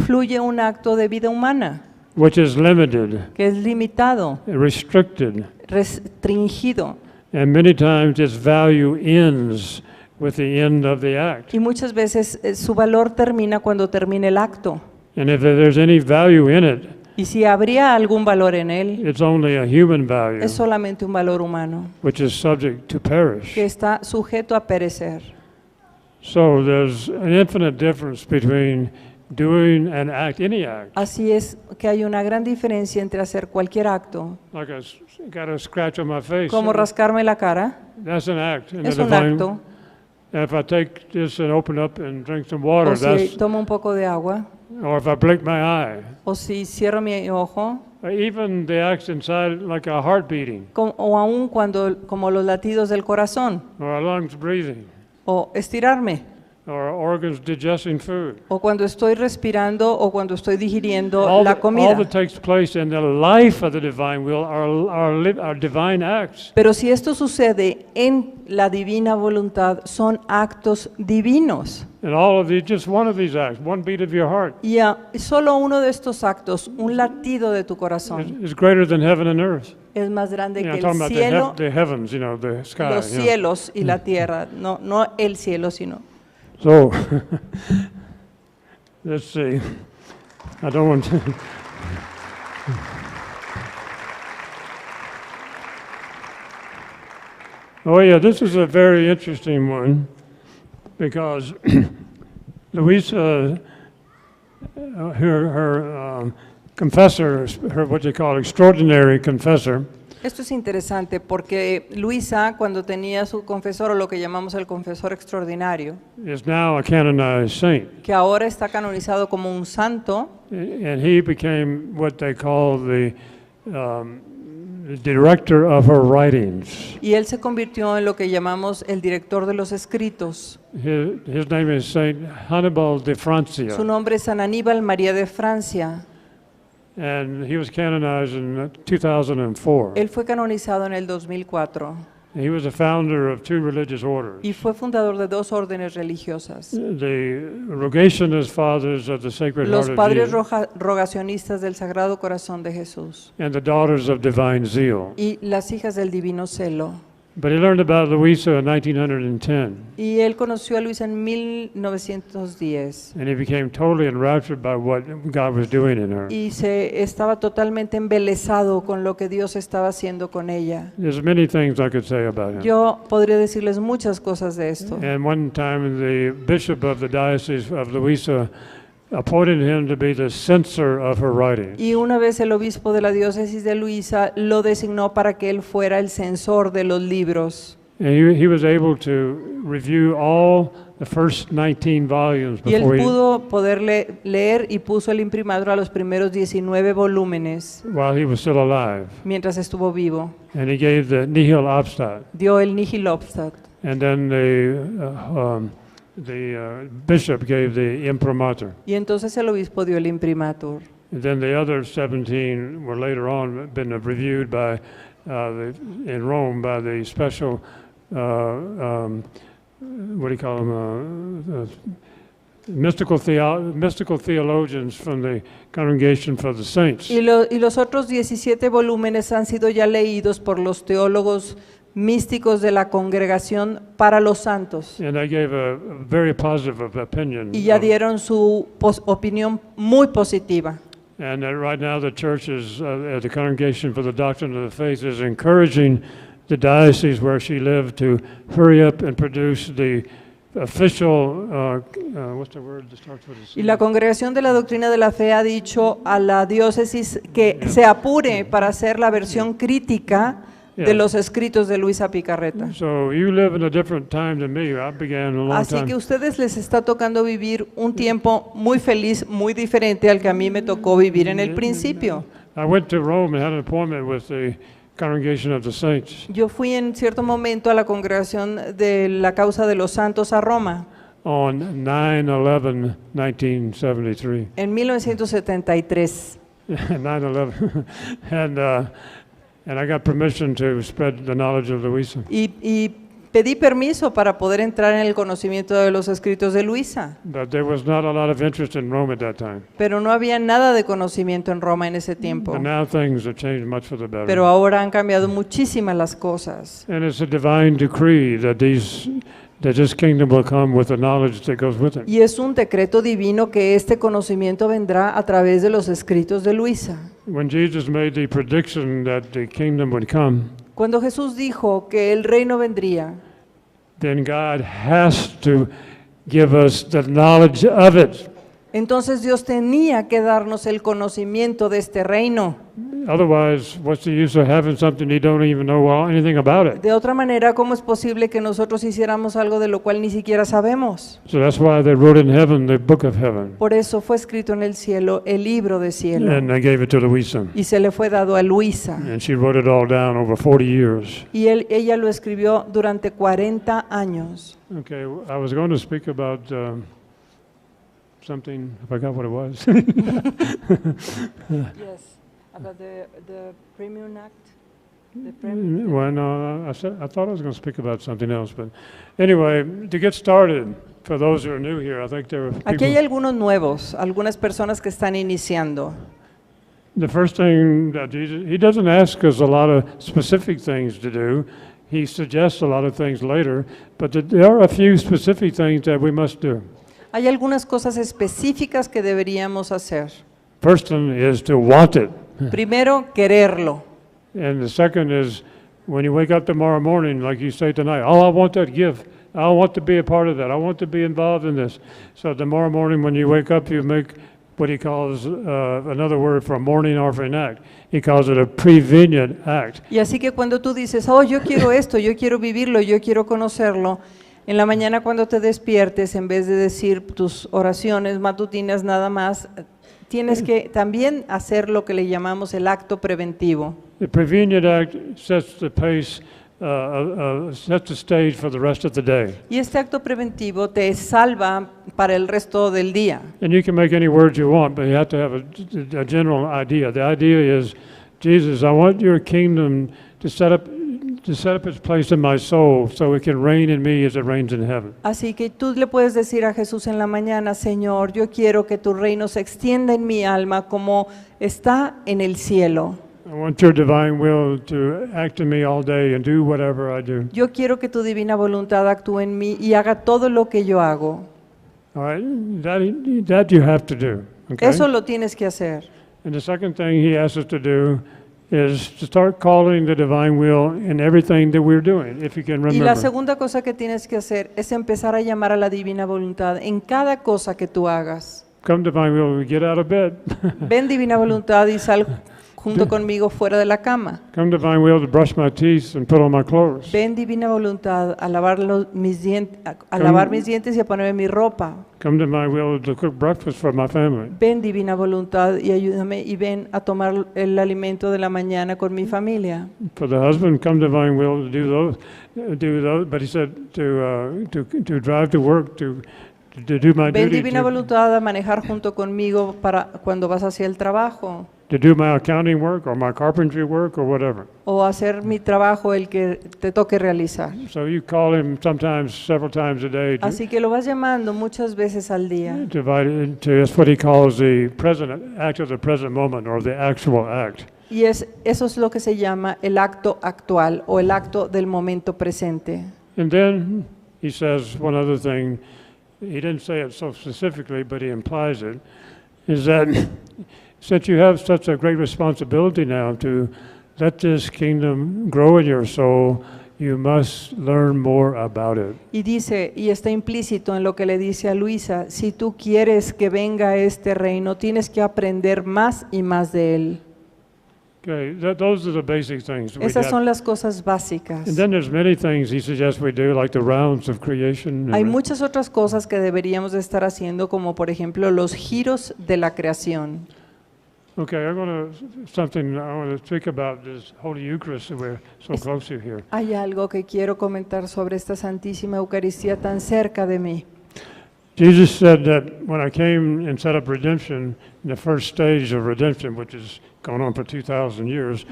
fluye un acto de vida humana, which is limited, que es limitado, restricted, restringido. and many times its value ends with the end of the act. Y muchas veces su valor termina cuando termina el acto. And if there's any value in it, Y si habría algún valor en él, it's only a human value, es solamente un valor humano, which is subject to perish. que está sujeto a perecer. So there's an infinite difference between doing an act, any act, Así es que hay una gran diferencia entre hacer cualquier acto, like got a scratch on my face. como rascarme la cara, That's an act. in the es un divine. acto, And if I take this and open up and drink some water, o si that's, tomo un poco de agua, or if I blink my eye, o si cierro mi ojo, even the acts inside, like a heart beating, o aún cuando, como los latidos del corazón, or our lungs breathing, o estirarme, or our organs digesting food. o cuando estoy respirando, o cuando estoy digiriendo All la that comida. takes place in the life of the divine will are divine acts. Pero si esto sucede en la divina voluntad, son actos divinos. And all of these, just one of these acts, one beat of your heart, Y solo uno de estos actos, un latido de tu corazón, is greater than heaven and earth. es más grande You know, que I'm talking el about cielo, the heavens, the sky. los cielos y la tierra. No el cielo, sino. So, let's see. I don't want to. Oh, yeah, this is a very interesting one because Louisa, her confessor, her what they call extraordinary confessor, Esto es interesante porque Luisa, cuando tenía su confesor, o lo que llamamos el confesor extraordinario, is now a canonized saint. que ahora está canonizado como un santo, And he became what they call the director of her writings. y él se convirtió en lo que llamamos el director de los escritos. His name is Saint Hannibal de Francia, Su nombre es San Aníbal María de Francia. and he was canonized in 2004. Él fue canonizado en el 2004. He was a founder of two religious orders. y fue fundador de 2 órdenes religiosas. The Rogationist Fathers of the Sacred Los Heart of padres Jesus rogacionistas del Sagrado Corazón de Jesús and the Daughters of Divine Zeal. y las hijas del Divino Celo. But he learned about Louisa in 1910, Y él conoció a Luisa en 1910 and he became totally enraptured by what God was doing in her. y estaba totalmente embelesado con lo que Dios estaba haciendo con ella. There's many things I could say about him. Yo podría decirles muchas cosas de esto. And one time, the bishop of the Diocese of Louisa appointed him to be the censor of her writings. Y una vez el obispo de la diócesis de Luisa lo designó para que él fuera el censor de los libros. And he was able to review all the first 19 volumes Y él before pudo poderle leer y puso el imprimatur a los primeros 19 volúmenes while he was still alive. mientras estuvo vivo. And he gave the Nihil Obstat. Dio el Nihil Obstat. And then the bishop gave the Imprimatur. Y entonces el obispo dio el imprimatur. And then the other 17 were later on been reviewed by in Rome by the special what do you call them? Mystical theologians from the Congregation for the Saints. Y los otros 17 volúmenes han sido ya leídos por los teólogos místicos de la Congregación para los Santos. And I gave a very positive opinion. Y ya dieron su opinión muy positiva. And right now the church is, the Congregation for the Doctrine of the Faith is encouraging the diocese where she lived to hurry up and produce the official, what's the word that starts with a C? Y la Congregación de la Doctrina de la Fe ha dicho a la diócesis que se apure para hacer la versión crítica de los escritos de Luisa Picarreta. So you live in a different time than me. I began a long Así que time. a ustedes les está tocando vivir un tiempo muy feliz, muy diferente al que a mí me tocó vivir en el principio. I went to Rome and had an appointment with the Congregation of the Saints Yo fui en cierto momento a la Congregación de la Causa de los Santos a Roma on 9/11/1973. en 1973. 9/11, and I got permission to spread the knowledge of Louisa. Y pedí permiso para poder entrar en el conocimiento de los escritos de Luisa, But there was not a lot of interest in Rome at that time. pero no había nada de conocimiento en Roma en ese tiempo. But now things have changed much for the better. Pero ahora han cambiado muchísimas las cosas. And it's a divine decree that this kingdom will come with the knowledge that goes with it. Y es un decreto divino que este conocimiento vendrá a través de los escritos de Luisa. When Jesus made the prediction that the kingdom would come, Cuando Jesús dijo que el reino vendría, then God has to give us the knowledge of it. entonces Dios tenía que darnos el conocimiento de este reino. Otherwise, what's the use of having something you don't even know anything about it? De otra manera, ¿cómo es posible que nosotros hiciéramos algo de lo cual ni siquiera sabemos? So that's why they wrote in heaven the book of heaven, Por eso fue escrito en el cielo el libro de cielo and they gave it to Louisa, y se le fue dado a Luisa. and she wrote it all down over 40 years. Y ella lo escribió durante 40 años. Okay, I was going to speak about something. I forgot what it was. Yes, about the Premium Act. Well, no, I thought I was going to speak about something else, but anyway, to get started, for those who are new here, I think there were Aquí hay people. algunos nuevos, algunas personas que están iniciando. The first thing that Jesus, he doesn't ask us a lot of specific things to do. He suggests a lot of things later, but there are a few specific things that we must do. Hay algunas cosas específicas que deberíamos hacer. First one is to want it. Primero, quererlo. And the second is when you wake up tomorrow morning, like you say tonight, oh, I want that gift. I want to be a part of that. I want to be involved in this. So tomorrow morning when you wake up, you make what he calls another word for a morning offering act. He calls it a prevenient act. Y así que cuando tú dices, oh, yo quiero esto, yo quiero vivirlo, yo quiero conocerlo, en la mañana cuando te despiertes, en vez de decir tus oraciones matutinas nada más, tienes que también hacer lo que le llamamos el acto preventivo. The prevenient act sets the pace, sets the stage for the rest of the day. Y este acto preventivo te salva para el resto del día. And you can make any words you want, but you have to have a general idea. The idea is, Jesus, I want your kingdom to set up to set up its place in my soul so it can reign in me as it reigns in heaven. Así que tú le puedes decir a Jesús en la mañana, Señor, yo quiero que tu reino se extienda en mi alma como está en el cielo. I want your divine will to act in me all day and do whatever I do. Yo quiero que tu divina voluntad actúe en mí y haga todo lo que yo hago. All right, that you have to do. Okay? Eso lo tienes que hacer. And the second thing he asks us to do is to start calling the divine will in everything that we're doing, if you can Y la remember. segunda cosa que tienes que hacer es empezar a llamar a la divina voluntad en cada cosa que tú hagas. Come divine will, get out of bed. Ven divina voluntad y sal junto conmigo fuera de la cama. Come divine will to brush my teeth and put on my clothes. Ven divina voluntad a lavar lavar mis dientes y a ponerme mi ropa. Come divine will to cook breakfast for my family. Ven divina voluntad y ayúdame y ven a tomar el alimento de la mañana con mi familia. For the husband, come divine will to do those. But he said to drive to work, to do my Ven duty, divina voluntad a manejar junto conmigo para cuando vas hacia el trabajo to do my accounting work or my carpentry work or whatever. o hacer mi trabajo el que te toque realizar. So you call him sometimes, several times a day. Así que lo vas llamando muchas veces al día. That's what he calls the present act of the present moment, or the actual act. Y eso es lo que se llama el acto actual o el acto del momento presente. And then he says one other thing. He didn't say it so specifically, but he implies it. Is that since you have such a great responsibility now to let this kingdom grow in your soul, you must learn more about it. Y dice, y está implícito en lo que le dice a Luisa, si tú quieres que venga este reino, tienes que aprender más y más de él. Okay, those are the basic things. Esas son las cosas básicas. And then there's many things he suggests we do, like the rounds of creation. Hay muchas otras cosas que deberíamos de estar haciendo, como por ejemplo los giros de la creación. Okay, I want to speak about this Holy Eucharist that we're so close to here. Hay algo que quiero comentar sobre esta Santísima Eucaristía tan cerca de mí. Jesus said that when I came and set up redemption, in the first stage of redemption, which is going on for 2,000 years,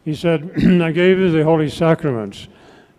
he said, I gave you the holy sacraments.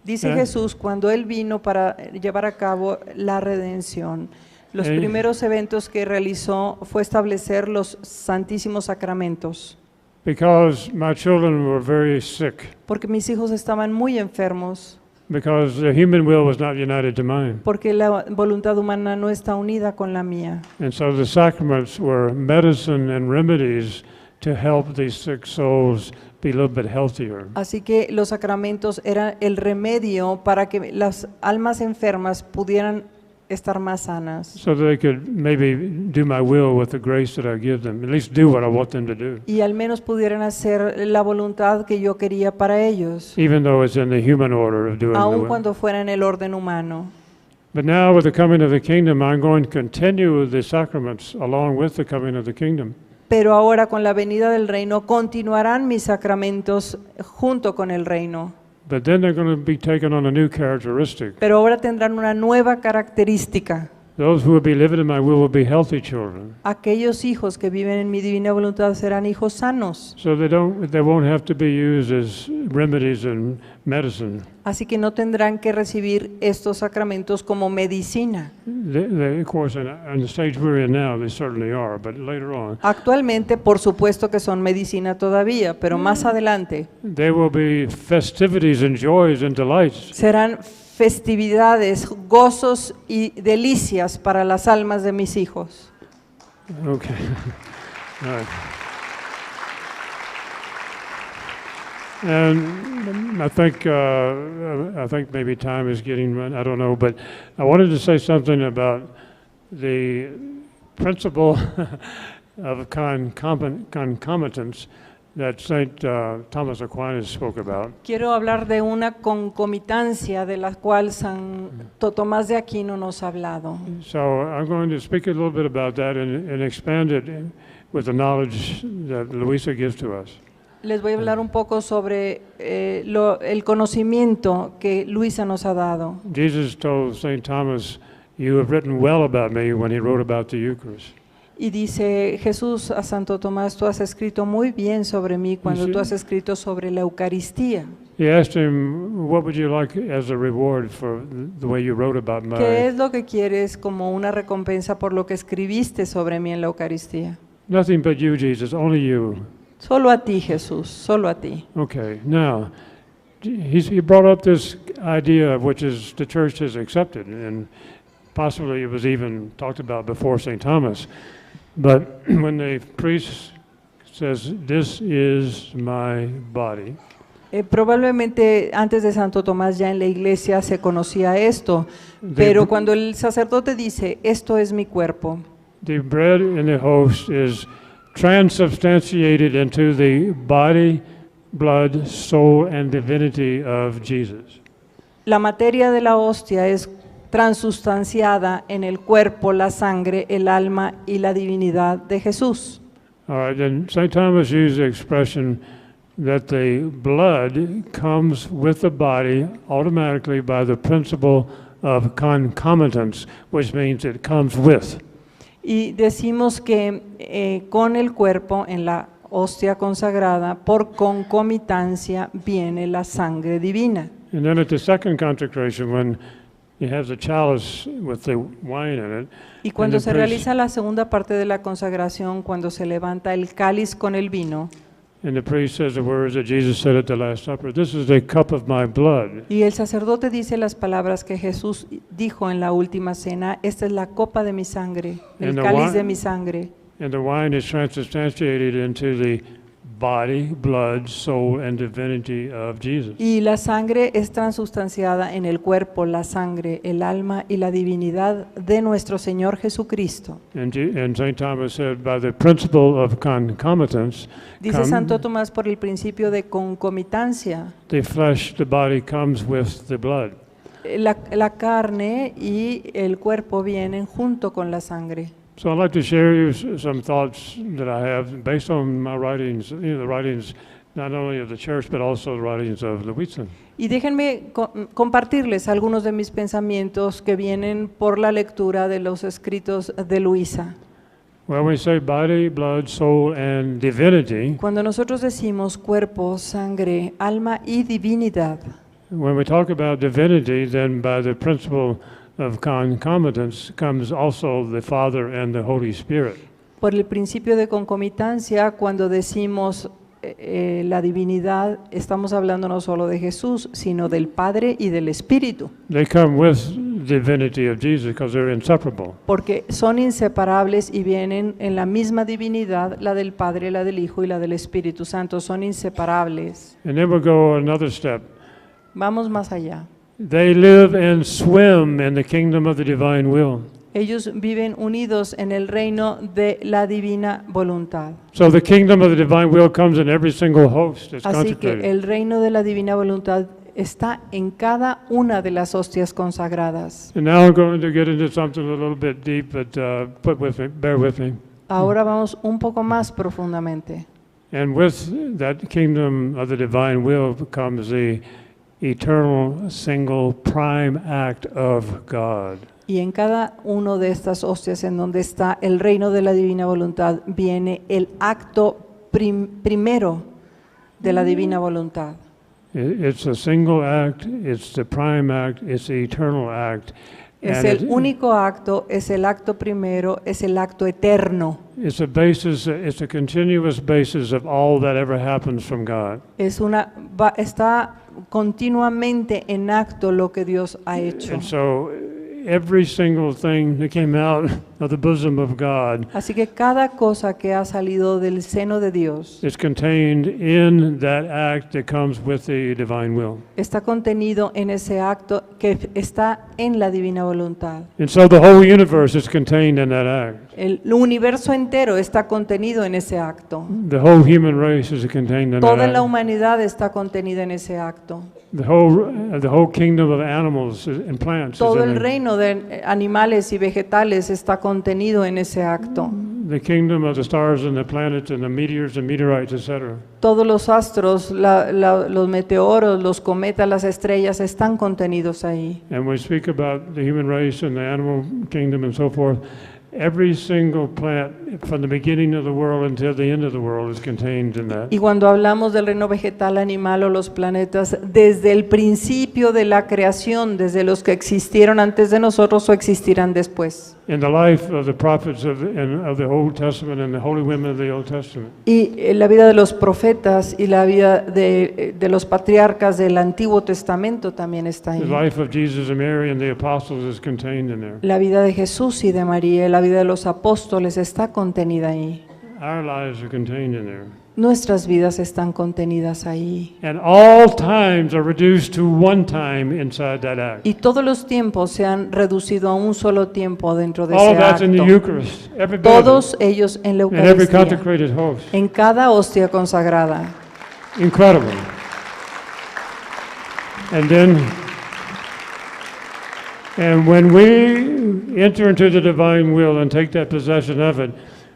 Dice Jesús, cuando Él vino para llevar a cabo la redención, los primeros eventos que realizó fue establecer los santísimos sacramentos. Because my children were very sick. Porque mis hijos estaban muy enfermos. Because the human will was not united to mine. Porque la voluntad humana no está unida con la mía. And so the sacraments were medicine and remedies to help these sick souls be a little bit healthier. Así que los sacramentos eran el remedio para que las almas enfermas pudieran estar más sanas. So that they could maybe do my will with the grace that I give them, at least do what I want them to do. Y al menos pudieran hacer la voluntad que yo quería para ellos. Even though it's in the human order of doing the Aun will. cuando fuera en el orden humano. But now with the coming of the kingdom, I'm going to continue the sacraments along with the coming of the kingdom. Pero ahora con la venida del reino continuarán mis sacramentos junto con el reino. But then they're going to be taken on a new characteristic. Pero ahora tendrán una nueva característica. Those who will be living in my will be healthy children. Aquellos hijos que viven en mi divina voluntad serán hijos sanos. So they won't have to be used as remedies and medicine. Así que no tendrán que recibir estos sacramentos como medicina. Of course, in the stage we're in now, they certainly are, but later on, Actualmente, por supuesto que son medicina todavía, pero más adelante they will be festivities and joys and delights. serán festividades, gozos y delicias para las almas de mis hijos. Okay. All right. And I think maybe time is getting run. I don't know, but I wanted to say something about the principle of concomitance that Saint Thomas Aquinas spoke about. Quiero hablar de una concomitancia de la cual Santo Tomás de Aquino nos ha hablado. So I'm going to speak a little bit about that and expand it with the knowledge that Luisa gives to us. Les voy a hablar un poco sobre el conocimiento que Luisa nos ha dado. Jesus told St. Thomas, "You have written well about me," when he wrote about the Eucharist. Y dice Jesús a Santo Tomás, tú has escrito muy bien sobre mí cuando tú has escrito sobre la Eucaristía. he asked him, what would you like as a reward for the way you wrote about ¿Qué Mary? es lo que quieres como una recompensa por lo que escribiste sobre mí en la Eucaristía? Nothing but you, Jesus, only you. Solo a ti, Jesús, solo a ti. Okay, now, he brought up this idea which is the church has accepted, and possibly it was even talked about before St. Thomas. But when the priest says, this is my body, Probablemente antes de Santo Tomás ya en la iglesia se conocía esto, pero cuando el sacerdote dice, esto es mi cuerpo, the bread and the host is transubstantiated into the body, blood, soul, and divinity of Jesus. la materia de la hostia es transustanciada en el cuerpo, la sangre, el alma y la divinidad de Jesús. All right, then St. Thomas used the expression that the blood comes with the body automatically by the principle of concomitance, which means it comes with. Y decimos que con el cuerpo en la hostia consagrada, por concomitancia viene la sangre divina. And then at the second consecration, when you have the chalice with the wine in it, Y cuando and the se priest- realiza la segunda parte de la consagración, cuando se levanta el cáliz con el vino, and the priest says the words that Jesus said at the Last Supper, this is the cup of my blood. y el sacerdote dice las palabras que Jesús dijo en la última cena, esta es la copa de mi sangre, el And the cáliz wine- de mi sangre. And the wine is transubstantiated into the body, blood, soul, and divinity of Jesus. Y la sangre es transustanciada en el cuerpo, la sangre, el alma y la divinidad de nuestro Señor Jesucristo. And St. Thomas said, by the principle of concomitance, Dice come- Santo Tomás por el principio de concomitancia. the flesh, the body comes with the blood. La carne y el cuerpo vienen junto con la sangre. So I'd like to share you some thoughts that I have based on my writings, the writings not only of the church, but also the writings of Lewitzan. Y déjenme compartirles algunos de mis pensamientos que vienen por la lectura de los escritos de Luisa. When we say body, blood, soul, and divinity, Cuando nosotros decimos cuerpo, sangre, alma y divinidad, when we talk about divinity, then by the principle of concomitance comes also the Father and the Holy Spirit. por el principio de concomitancia, cuando decimos la divinidad, estamos hablando no solo de Jesús, sino del Padre y del Espíritu, They come with divinity of Jesus because they're inseparable. porque son inseparables y vienen en la misma divinidad, la del Padre, la del Hijo y la del Espíritu Santo, son inseparables. And then we'll go another step. Vamos más allá. They live and swim in the kingdom of the divine will. Ellos viven unidos en el reino de la divina voluntad. So the kingdom of the divine will comes in every single host that's Así que consecrated. el reino de la divina voluntad está en cada una de las hostias consagradas. And now I'm going to get into something a little bit deep, but bear with me. Ahora vamos un poco más profundamente. And with that kingdom of the divine will comes the eternal, single, prime act of God. Y en cada uno de estas hostias en donde está el reino de la divina voluntad viene el acto primero de la divina voluntad. It's a single act, it's the prime act, it's the eternal act. Es and el único acto, es el acto primero, es el acto eterno. it's a basis, it's a continuous basis of all that ever happens from God. Está continuamente en acto lo que Dios ha hecho. And so every single thing that came out of the bosom of God Así que cada cosa que ha salido del seno de Dios is contained in that act that comes with the divine will. está contenido en ese acto que está en la divina voluntad. And so the whole universe is contained in that act. El universo entero está contenido en ese acto. The whole human race is contained in that Toda la act. humanidad está contenida en ese acto. The whole kingdom of animals and plants is Todo in el it. reino de animales y vegetales está contenido en ese acto. The kingdom of the stars and the planets and the meteors and meteorites, etc. Todos los astros, los meteoros, los cometas, las estrellas están contenidos ahí. And we speak about the human race and the animal kingdom and so forth. every single plant from the beginning of the world until the end of the world is contained in that. Y cuando hablamos del reino vegetal, animal o los planetas, desde el principio de la creación, desde los que existieron antes de nosotros o existirán después. In the life of the prophets of the Old Testament and the holy women of the Old Testament. Y la vida de los profetas y la vida de los patriarcas del Antiguo Testamento también está The ahí. life of Jesus and Mary and the apostles is contained in there. La vida de Jesús y de María, la vida de los apóstoles está contenida ahí. Our lives are contained in there. Nuestras vidas están contenidas ahí. And all times are reduced to one time inside that act. Y todos los tiempos se han reducido a un solo tiempo dentro de All ese of that's in the acto. Eucharist. Every bit of it. Todos ellos en la In every Eucaristía, consecrated host. en cada hostia consagrada. Incredible. And when we enter into the divine will and take that possession of it,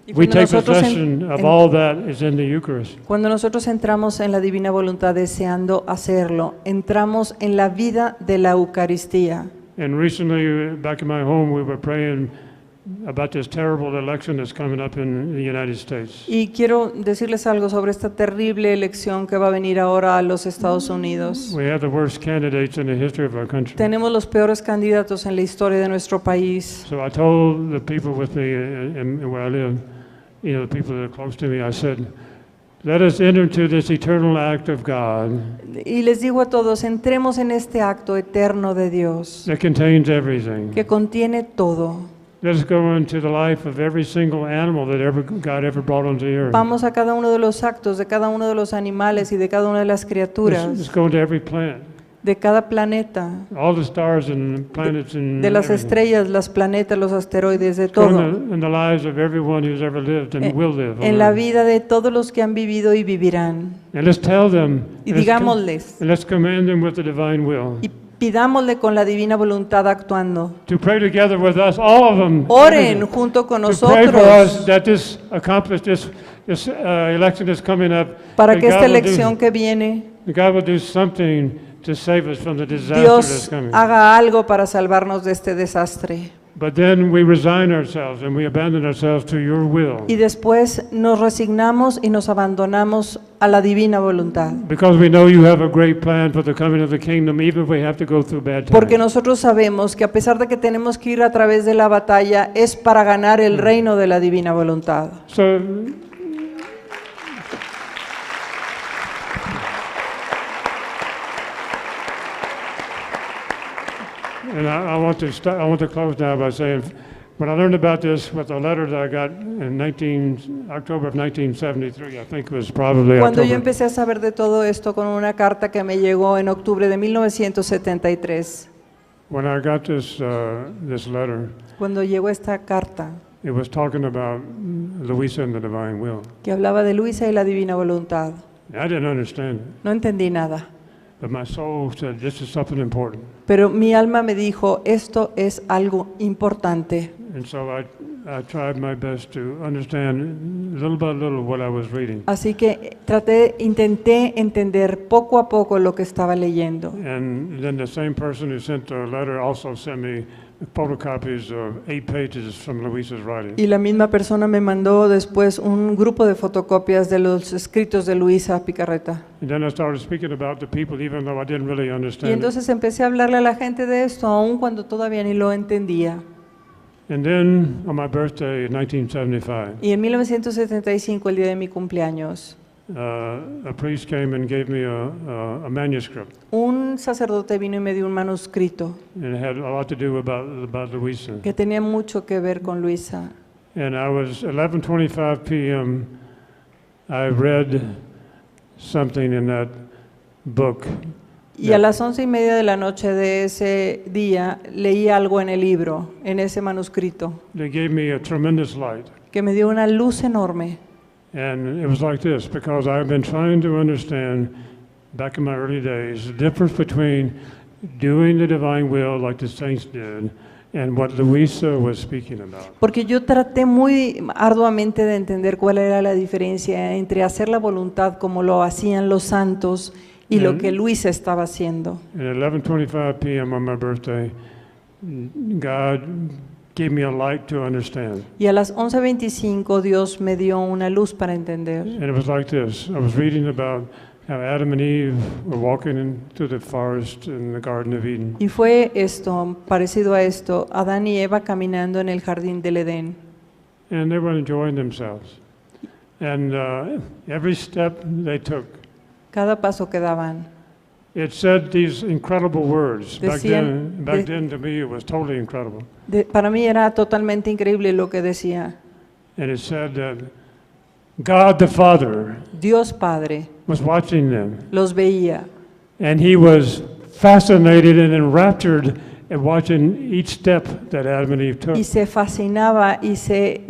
Y we cuando take nosotros possession of all that is in the Eucharist. Cuando nosotros entramos en la divina voluntad deseando hacerlo, entramos en la vida de la Eucaristía. And recently, back in my home, we were praying about this terrible election that's coming up in the United States. Y quiero decirles algo sobre esta terrible elección que va a venir ahora a los Estados Unidos. We have the worst candidates in the history of our country. Tenemos los peores candidatos en la historia de nuestro país. So I told the people with me where I live, you know, the people that are close to me, I said, let us enter into this eternal act of God Y les digo a todos, entremos en este acto eterno de Dios that contains everything. que contiene todo. Let us go into the life of every single animal that God ever brought onto the earth. Vamos a cada uno de los actos de cada uno de los animales y de cada una de las Let's criaturas, go into every plant, de cada planeta, all the stars and planets and de las everything. estrellas, los planetas, los asteroides, de Let's go todo. in the lives of everyone who's ever lived and will live. on En la earth. vida de todos los que han vivido y vivirán. And let's tell them, Y and let's digámosles, and let's command them with the divine will y pidámosle con la divina voluntad actuando. to pray together with us, all of them. Oren junto con to pray for us nosotros that this election is coming up. para that que esta God will do- elección que viene, that God will do something to save us from the disaster that's Dios coming. haga algo para salvarnos de este desastre. But then we resign ourselves and we abandon ourselves to your will Y después nos resignamos y nos abandonamos a la divina voluntad. because we know you have a great plan for the coming of the kingdom, even if we have to go through bad Porque times. nosotros sabemos que a pesar de que tenemos que ir a través de la batalla, es para ganar el reino de la divina voluntad. So, and I want to close now by saying, when I learned about this with a letter that I got in October of 1973, I think it was probably Cuando yo October. empecé a saber de todo esto con una carta que me llegó en octubre de 1973, When I got this letter, cuando llegó esta carta it was talking about Louisa and the divine will. que hablaba de Luisa y la divina voluntad, I didn't understand it, no entendí nada, but my soul said, this is something important. pero mi alma me dijo, esto es algo importante. And so I tried my best to understand little by little what I was reading. Así que intenté entender poco a poco lo que estaba leyendo. And then the same person who sent the letter also sent me photocopies of 8 pages from Louisa's writing. Y la misma persona me mandó después un grupo de fotocopias de los escritos de Luisa Picarreta. And then I started speaking about the people, even though I didn't really Y understand it. entonces empecé a hablarle a la gente de esto, aun cuando todavía ni lo entendía. And then on my birthday in 1975, Y en 1975, el día de mi cumpleaños, a priest came and gave me a manuscript. un sacerdote vino y me dio un manuscrito And it had a lot to do about Louisa. que tenía mucho que ver con Luisa. And I was 11:25 p.m. I read something in that book. Y a las 11:30 de la noche de ese día leí algo en el libro, en ese manuscrito, They gave me a tremendous light. que me dio una luz enorme. And it was like this, because I've been trying to understand, back in my early days, the difference between doing the divine will like the saints did and what Louisa was speaking about. Porque yo traté muy arduamente de entender cuál era la diferencia entre hacer la voluntad como lo hacían los santos y lo que Luisa estaba haciendo. And at 11:25 p.m. on my birthday, God gave me a light to understand. Y a las 11:25 Dios me dio una luz para entender. And it was like this. I was reading about how Adam and Eve were walking into the forest in the Garden of Eden. Y fue esto, parecido a esto, Adán y Eva caminando en el jardín del Edén. And they were enjoying themselves. And every step they took, Cada paso que daban, it said these incredible words. Decían- Back then to me it was totally incredible. para mí era totalmente increíble lo que decía. And it said that God the Father Dios Padre was watching them. los veía And he was fascinated and enraptured at watching each step that Adam and Eve took. y se fascinaba y se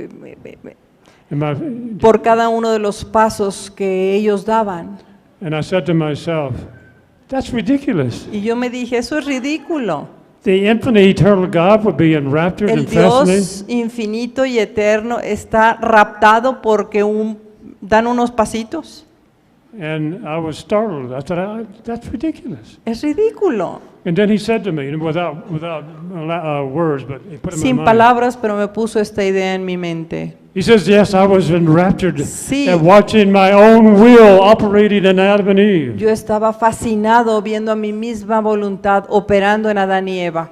And, my- por cada uno de los pasos que ellos daban. and I said to myself, that's ridiculous. Y yo me dije, eso es ridículo. The infinite eternal God would be enraptured El and fascinated. Dios infinito y eterno está raptado porque dan unos pasitos. And I was startled. I said, that's ridiculous. Es ridículo. And then he said to me, and without words, but he put it in Sin my mind. palabras, pero me puso esta idea en mi mente. He says, yes, I was enraptured Sí. at watching my own will operating in Adam and Eve. Yo estaba fascinado viendo a mi misma voluntad operando en Adán y Eva.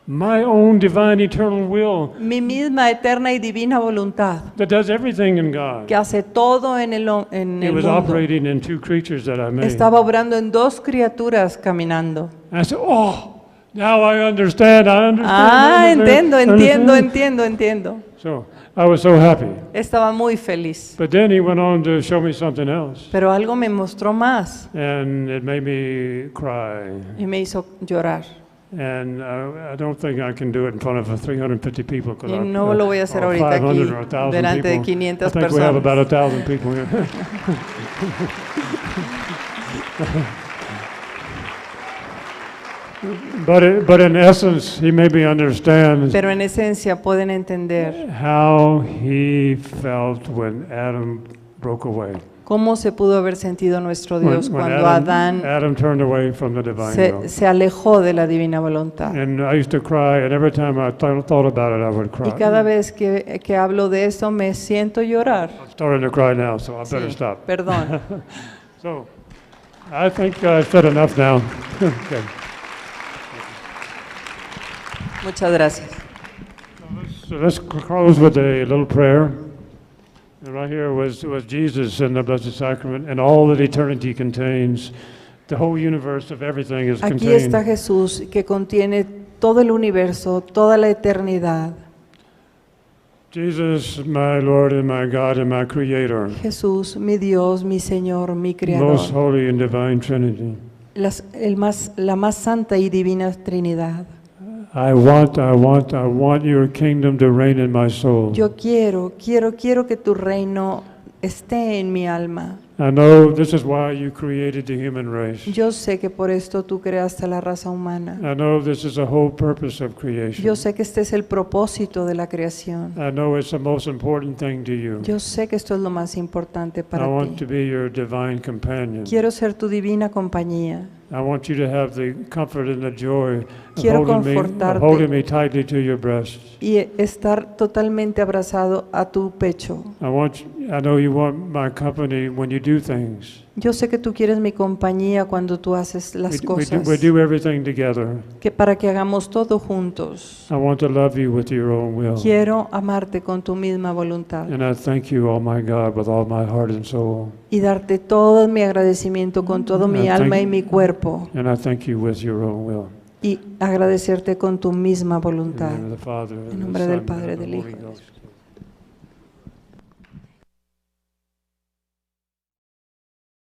My own divine eternal will Mi misma eterna y divina voluntad that does everything in God. que hace todo en el It was mundo. operating in two creatures that I made. Estaba obrando en dos criaturas caminando. I said, oh, now I understand. I understand. Ah, I entiendo, understand. entiendo. So I was so happy. Estaba muy feliz. But then he went on to show me something else. Pero algo me mostró más And it made me cry. y me hizo llorar. And I don't think I can do it in front of 350 people. 'Cause Y no lo voy a hacer or ahorita aquí 500 or 1,000 delante de people. 500 I think we have personas. about 1,000 people here. But in essence, he made me understand Pero en esencia pueden entender how he felt when Adam broke away. cómo se pudo haber sentido nuestro Dios When cuando Adán Adam turned away from the divine will. se alejó de la divina voluntad. And I used to cry, and every time I thought about it, I would cry. Y cada vez que hablo de esto me siento llorar. I'm starting to cry now, so I better Sí, stop. perdón. So, I think I've said enough now. Okay. Muchas gracias. So let's close with a little prayer. And right here was Jesus in the Blessed Sacrament, and all that eternity contains. The whole universe of everything is Aquí contained. está Jesús que contiene todo el universo, toda la eternidad. Jesus, my Lord and my God and my Creator, Jesús, mi Dios, mi Señor, mi Creador. most holy and divine Trinity. La más santa y divina Trinidad. I want your kingdom to reign in my soul. Yo quiero que tu reino esté en mi alma. I know this is why you created the human race. Yo sé que por esto tú creaste a la raza humana. I know this is the whole purpose of creation. Yo sé que este es el propósito de la creación. I know it's the most important thing to you. Yo sé que esto es lo más importante I para want to ti. be your divine companion. Quiero ser tu divina compañía. I want you to have the comfort and the joy of Quiero holding confortarte. me tightly to your breast. Y estar totalmente abrazado a tu pecho. I know you want my company when you do things. Yo sé que tú quieres mi compañía cuando tú haces las cosas, We do everything together. que para que hagamos todo juntos. I want to love you with your own will. Quiero amarte con tu misma voluntad And I thank you, oh my God, with all my heart and soul. y darte todo mi agradecimiento con todo mi alma y mi cuerpo And I thank you with your own will. y agradecerte con tu misma In the voluntad. name of the Father, and En the nombre del Son, Padre, and the del Holy Hijo y del Ghost.